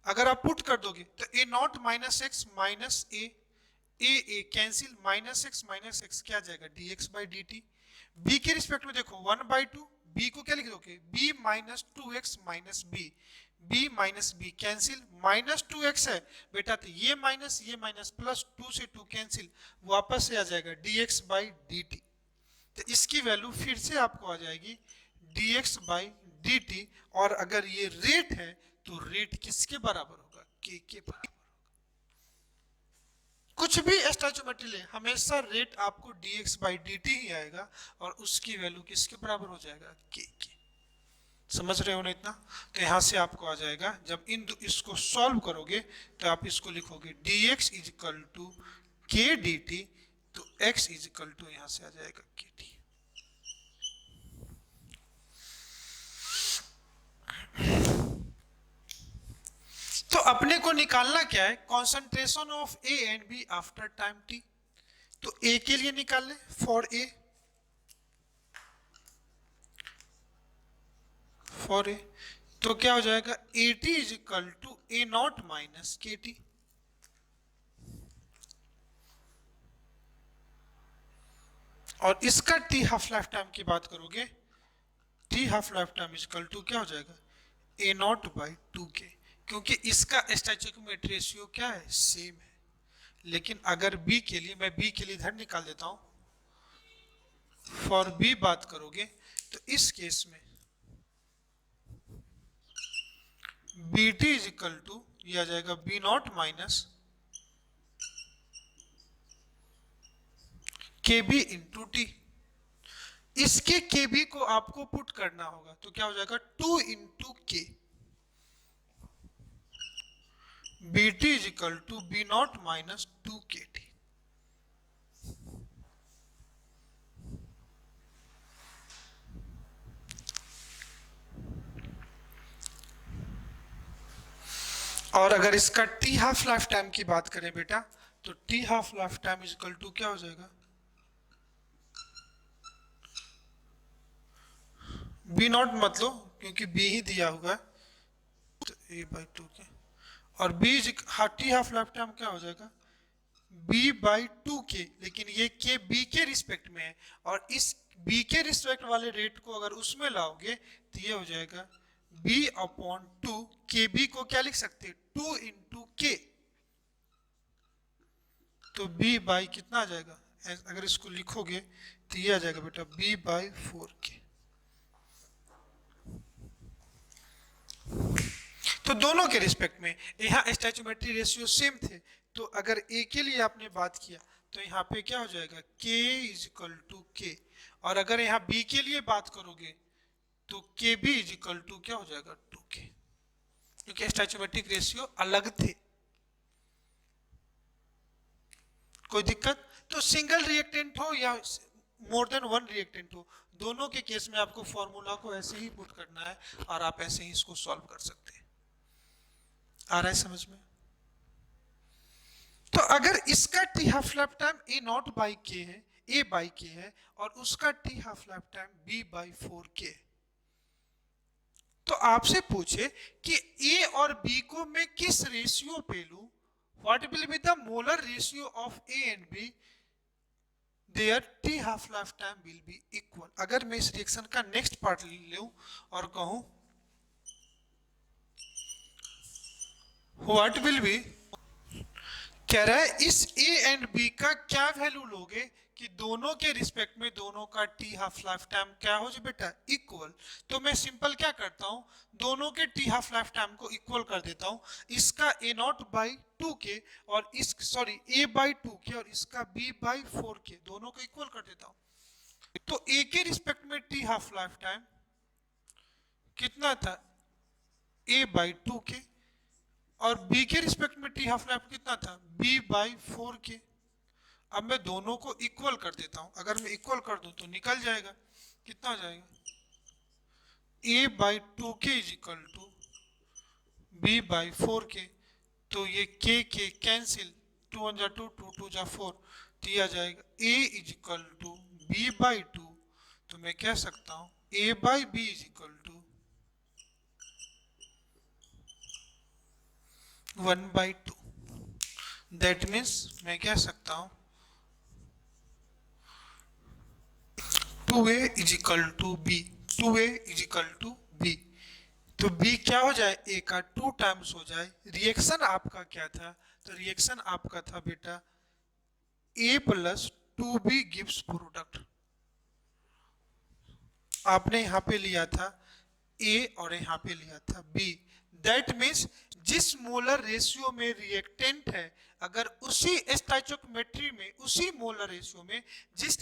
अगर आप पुट कर दोगे तो a naught minus X minus A cancel, minus x क्या जाएगा dx/dt। b के रिस्पेक्ट में देखो 1/2, b को क्या लिख दोगे b minus 2x minus b minus b cancel, minus 2x है बेटा तो ये माइनस प्लस 2 से 2 कैंसिल, वापस से आ जाएगा dx/dt। तो इसकी वैल्यू फिर से आपको आ जाएगी dx/dt। और अगर ये रेट है तो रेट किसके बराबर होगा, k के बराबर होगा। कुछ भी स्टोइचोमेट्री ले हमेशा रेट आपको dx/dt ही आएगा और उसकी वैल्यू किसके बराबर हो जाएगा, k के। समझ रहे हो ना इतना? तो यहां से आपको आ जाएगा, जब इसको सॉल्व करोगे तो आप इसको लिखोगे dx is equal to k dt, तो x इज इक्वल टू यहां से आ जाएगा kt। तो अपने को निकालना क्या है, concentration of A and B after time T. तो ए के लिए निकाल ले, फॉर ए तो क्या हो जाएगा A t is equal to A not minus के टी। और इसका टी हाफ लाइफ टाइम की बात करोगे, t half life time is equal to क्या हो जाएगा ए नॉट बाई 2k, क्योंकि इसका स्टोइचोमेट्रिक रेशियो क्या है, सेम है। लेकिन अगर b के लिए, मैं b के लिए इधर निकाल देता हूं, फॉर b बात करोगे तो इस केस में bt इज इक्वल टू ये आ जाएगा b not minus kb into T. इसके kb को आपको पुट करना होगा तो क्या हो जाएगा 2 into k. B t is equal to B naught minus 2 kT। और अगर इसका टी हाफ लाइफ टाइम की बात करें बेटा, तो T half life time is equal to क्या हो जाएगा, बी नॉट मत लो क्योंकि बी ही दिया हुआ है, तो ए बाई 2 के, और B t half life time क्या हो जाएगा, बी बाई 2 के, लेकिन ये के बी के रिस्पेक्ट में है, और इस बी के रिस्पेक्ट वाले रेट को अगर उसमें लाओगे तो ये हो जाएगा बी अपॉन 2, के बी को क्या लिख सकते हैं, 2 इंटू के, तो बी बाई कितना आ जाएगा, अगर इसको लिखोगे तो ये आ जाएगा बेटा बी बाई 4 के। तो दोनों के रिस्पेक्ट में यहाँ स्टैचूमेट्री रेशियो सेम थे, तो अगर ए के लिए आपने बात किया तो यहाँ पे क्या हो जाएगा k इज इक्वल टू के, और अगर यहाँ b के लिए बात करोगे तो के बी इज इक्वल टू क्या हो जाएगा 2k, क्योंकि स्टैचूमेट्रिक रेशियो अलग थे। कोई दिक्कत? तो सिंगल रिएक्टेंट हो या मोर देन वन रिएक्टेंट हो, दोनों के केस में आपको फॉर्मूला को ऐसे ही पुट करना है और आप ऐसे ही इसको सॉल्व कर सकते हैं। आ रहा है समझ में? तो अगर इसका t half life time A not by k है, ए बाई के है, और उसका T half life time B by 4k, तो आपसे पूछे कि ए और बी को मैं किस रेशियो पे लूं, what will be the molar ratio of A and B, their t half life time will be equal. अगर मैं इस रिएक्शन का नेक्स्ट पार्ट लूं और कहूं व्हाट विल बी, कह रहा है इस ए एंड बी का क्या वैल्यू लोगे कि दोनों के रिस्पेक्ट में दोनों का टी हाफ लाइफ टाइम क्या हो जाए बेटा, इक्वल। तो मैं सिंपल क्या करता हूं, दोनों के टी हाफ लाइफ टाइम को इक्वल कर देता हूं, इसका ए नॉट बाई 2k और इस सॉरी ए बाई 2k और इसका बी बाई 4k, दोनों को इक्वल कर देता हूं। तो ए के रिस्पेक्ट में टी हाफ लाइफ टाइम कितना था, ए बाई 2k, और b के रिस्पेक्ट में टी हाफ लाइफ कितना था, b बाई 4k। अब मैं दोनों को इक्वल कर देता हूं, अगर मैं इक्वल कर दूं तो निकल जाएगा, कितना हो जाएगा, a by 2k is equal to b by 4k, तो ये k के कैंसिल, 2 1 जा 2 2 2 जा 4, तो ये आ जाएगा a is equal to b by 2, तो मैं कह सकता हूं a by b is equal to 1/2। That means मैं कह सकता हूं 2a is equal to B, 2a is equal to B, तो b क्या हो जाए, a का 2 टाइम्स हो जाए। रिएक्शन आपका क्या था, तो रिएक्शन आपका था बेटा a plus 2b gives product, आपने यहाँ पे लिया था a और यहाँ पे लिया था b। दैट मीन्स जिस मोलर रेशियो में रिएक्टेंट है, अगर उसी स्टोइकियोमेट्री में, उसी मोलर रेशियो में जिस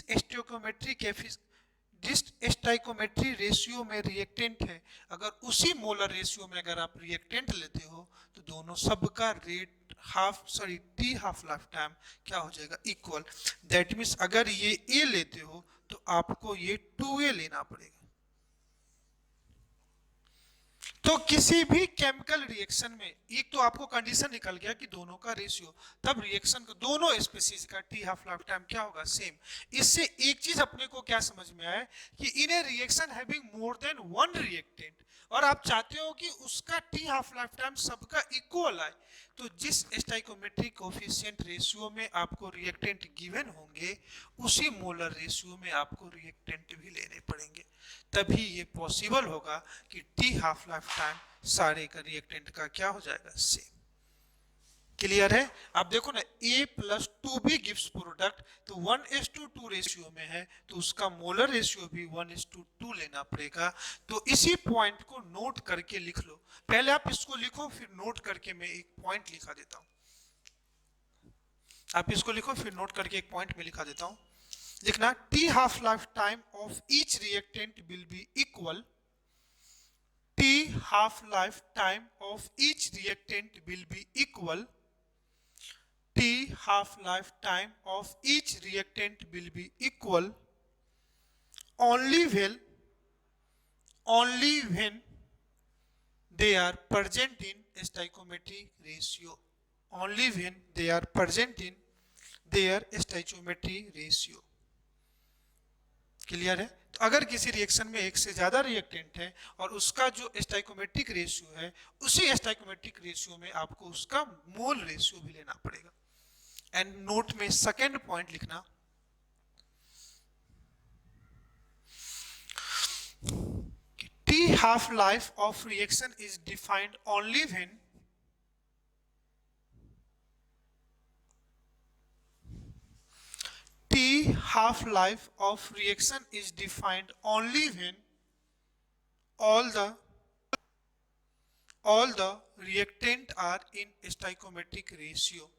स्टोइकियोमेट्री रेशियो में रिएक्टेंट है, अगर उसी मोलर रेशियो में अगर आप रिएक्टेंट लेते हो तो दोनों सबका rate T half life time क्या हो जाएगा, इक्वल। दैट मीन्स अगर ये ए लेते हो तो आपको ये 2a लेना पड़ेगा। तो किसी भी केमिकल रिएक्शन में एक तो आपको कंडीशन निकल गया कि दोनों का रेशियो, तब रिएक्शन का दोनों स्पीशीज का टी हाफ लाइफ टाइम क्या होगा, सेम। इससे एक चीज अपने को क्या समझ में आया कि in a reaction having more than one reactant, और आप चाहते हो कि उसका टी हाफ लाइफ टाइम सबका इक्वल आए, तो जिस स्टोइकियोमेट्रिक कोएफिशिएंट रेशियो में आपको रिएक्टेंट गिवन होंगे, उसी मोलर रेशियो में आपको रिएक्टेंट भी लेने पड़ेंगे, तभी ये पॉसिबल होगा कि टी हाफ लाइफ टाइम सारे का रिएक्टेंट का क्या हो जाएगा, सेम। क्लियर है? आप देखो ना, a plus 2b gives product, तो 1:2 रेशियो में है, तो उसका मोलर रेशियो भी 1:2 लेना पड़ेगा। तो इसी पॉइंट को नोट करके लिख लो, पहले आप इसको लिखो फिर नोट करके मैं एक पॉइंट लिखा देता हूं। आप इसको लिखो फिर नोट करके एक पॉइंट में लिखा देता हूं। लिखना T half life time of each reactant will be equal T half life time of each reactant will be equal. T half life time of each reactant will be equal only when they are present in stoichiometric ratio. Only when they are present in their stoichiometric ratio. Clear है? तो अगर किसी reaction में एक से ज्यादा reactant है और उसका जो स्टोइकोमेट्रिक रेशियो है, उसी स्टोइकोमेट्रिक रेशियो में आपको उसका मोल रेशियो भी लेना पड़ेगा. एंड नोट में सेकंड पॉइंट लिखना, T half life of reaction is defined only when T half life of reaction is defined only when all the reactant are in stoichiometric ratio.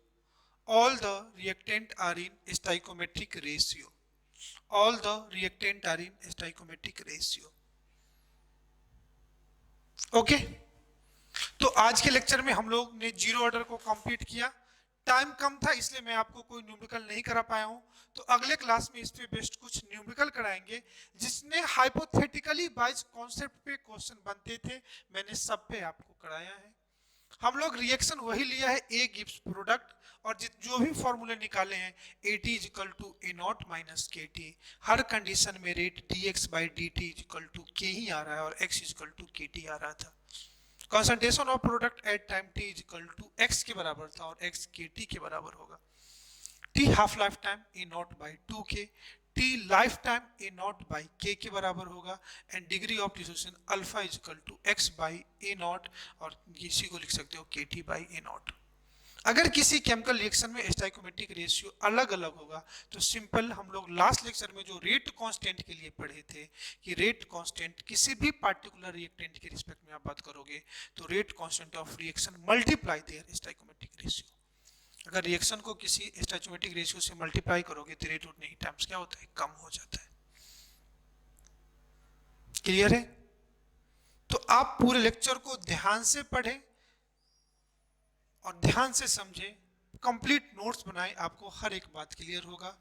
All the reactant are in stoichiometric ratio. All the reactant are in stoichiometric ratio. Okay तो आज के lecture में हम लोग ने zero order को complete किया. Time कम था इसलिए मैं आपको कोई न्यूमेरिकल नहीं करा पाया हूं. तो अगले क्लास में इस पे बेस्ट कुछ न्यूमेरिकल कराएंगे जिसने हाइपोथेटिकली वाइज कॉन्सेप्ट पे क्वेश्चन बनते थे, मैंने सब पे आपको कराया है. हम लोग रिएक्शन वही लिया है, ए गिव्स प्रोडक्ट, और जो भी फॉर्मूले निकाले हैं AT equal to A not minus के टी. हर कंडीशन में rate dx/dt equal to k ही आ रहा है और x equal to k t आ रहा था. Concentration of product at time t equal to x के बराबर था और x के टी के बराबर होगा. t half life time A not by 2k, t life time A not by k के बराबर होगा. And degree of dissociation alpha is equal to x by A not, और इसी को लिख सकते हो kt बाई ए नॉट. अगर किसी केमिकल रिएक्शन में स्टोइकोमेट्रिक रेशियो अलग अलग होगा तो सिंपल हम लोग लास्ट लेक्चर में जो रेट कांस्टेंट के लिए पढ़े थे कि रेट कांस्टेंट किसी भी पार्टिकुलर रिएक्टेंट के रिस्पेक्ट में आप बात करोगे तो rate constant of reaction multiply their stoichiometric ratio. अगर रिएक्शन को किसी स्टोइकोमेट्रिक रेशियो से मल्टीप्लाई करोगे तो रेट उतने ही टाइम्स क्या होता है, कम हो जाता है. क्लियर है? तो आप पूरे लेक्चर को ध्यान से पढ़ें और ध्यान से समझे, कंप्लीट नोट्स बनाए, आपको हर एक बात क्लियर होगा.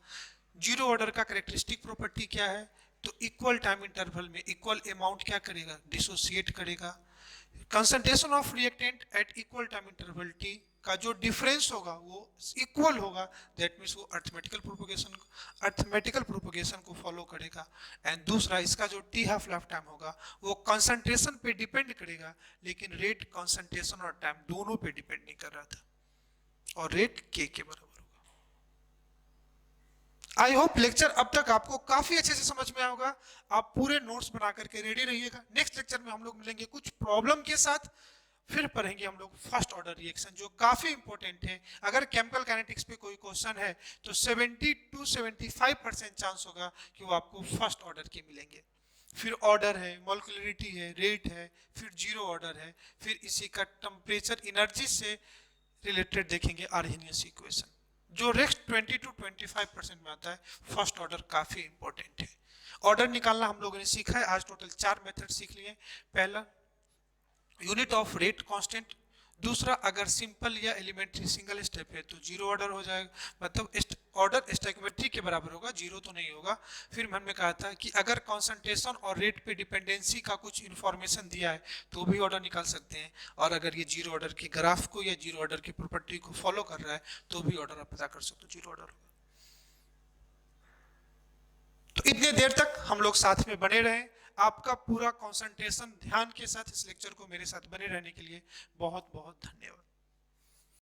जीरो ऑर्डर का कैरेक्टरिस्टिक प्रॉपर्टी क्या है, तो इक्वल टाइम इंटरवल में इक्वल अमाउंट क्या करेगा, डिसोसिएट करेगा. Concentration of reactant at equal time interval T का जो डिफरेंस होगा वो इक्वल होगा, दैट मींस वो अर्थमेटिकल प्रोपगेशन को फॉलो करेगा. एंड दूसरा इसका जो टी हाफ लाइफ टाइम होगा वो कंसंट्रेशन पे डिपेंड करेगा, लेकिन रेट कंसंट्रेशन और टाइम दोनों पे डिपेंड नहीं कर रहा था, और रेट के बराबर होगा. आई होप लेक्चर अब तक आपको काफी अच्छे से समझ में आया होगा. आप पूरे नोट्स बना करके रेडी रहिएगा. नेक्स्ट लेक्चर में हम लोग मिलेंगे कुछ प्रॉब्लम के साथ, फिर पढ़ेंगे हम लोग फर्स्ट ऑर्डर रिएक्शन जो काफी इंपॉर्टेंट है. अगर केमिकल काइनेटिक्स पे कोई क्वेश्चन है तो 70 to 75% चांस होगा कि वो आपको फर्स्ट ऑर्डर के मिलेंगे. फिर ऑर्डर है, मॉलिक्यूलरिटी है, रेट है, फिर जीरो ऑर्डर है, फिर इसी का टेम्परेचर एनर्जी से रिलेटेड देखेंगे आर्हेनियस इक्वेशन. जो रेस्ट 20 to 25% में आता है, फर्स्ट ऑर्डर काफी इंपॉर्टेंट है. ऑर्डर निकालना हम लोगों ने सीखा है. आज टोटल 4 मेथड सीख लिए. पहला यूनिट ऑफ रेट कांस्टेंट, दूसरा अगर सिंपल या एलिमेंट्री सिंगल स्टेप है तो जीरो ऑर्डर हो जाएगा, मतलब ऑर्डर स्टोइकोमेट्रिक के बराबर होगा, जीरो तो नहीं होगा. फिर हमने कहा था कि अगर कंसंट्रेशन और रेट पे डिपेंडेंसी का कुछ इंफॉर्मेशन दिया है तो भी ऑर्डर निकाल सकते हैं, और अगर ये जीरो ऑर्डर के ग्राफ को या जीरो ऑर्डर की प्रॉपर्टी को फॉलो कर रहा है तो भी ऑर्डर आप पता कर सकते हो, जीरो ऑर्डर होगा. तो इतने देर तक हम लोग साथ में बने रहे. आपका पूरा कंसंट्रेशन ध्यान के साथ इस लेक्चर को मेरे साथ बने रहने के लिए बहुत बहुत धन्यवाद.